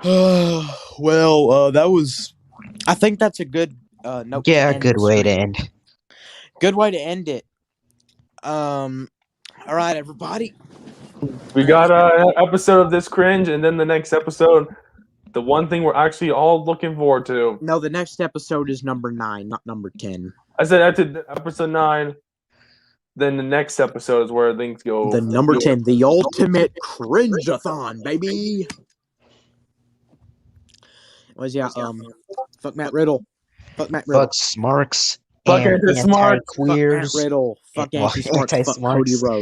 Well, that was. I think that's a good note. Yeah, to end good this way stream. to end. Good way to end it. All right, everybody. We got an episode of this cringe, and then the next episode, the one thing we're actually all looking forward to. No, the next episode is number 9, not number 10. I said after episode 9, then the next episode is where things go. The number 10, the ultimate cringe-a-thon, baby. Fuck Matt Riddle. Fuck Matt Riddle. Fuck Smarks. Fuck and anti-smart. anti-queers. Fuck Matt Riddle. Fuck anti-smarts. Fuck Anti-smarts. Cody Rhodes.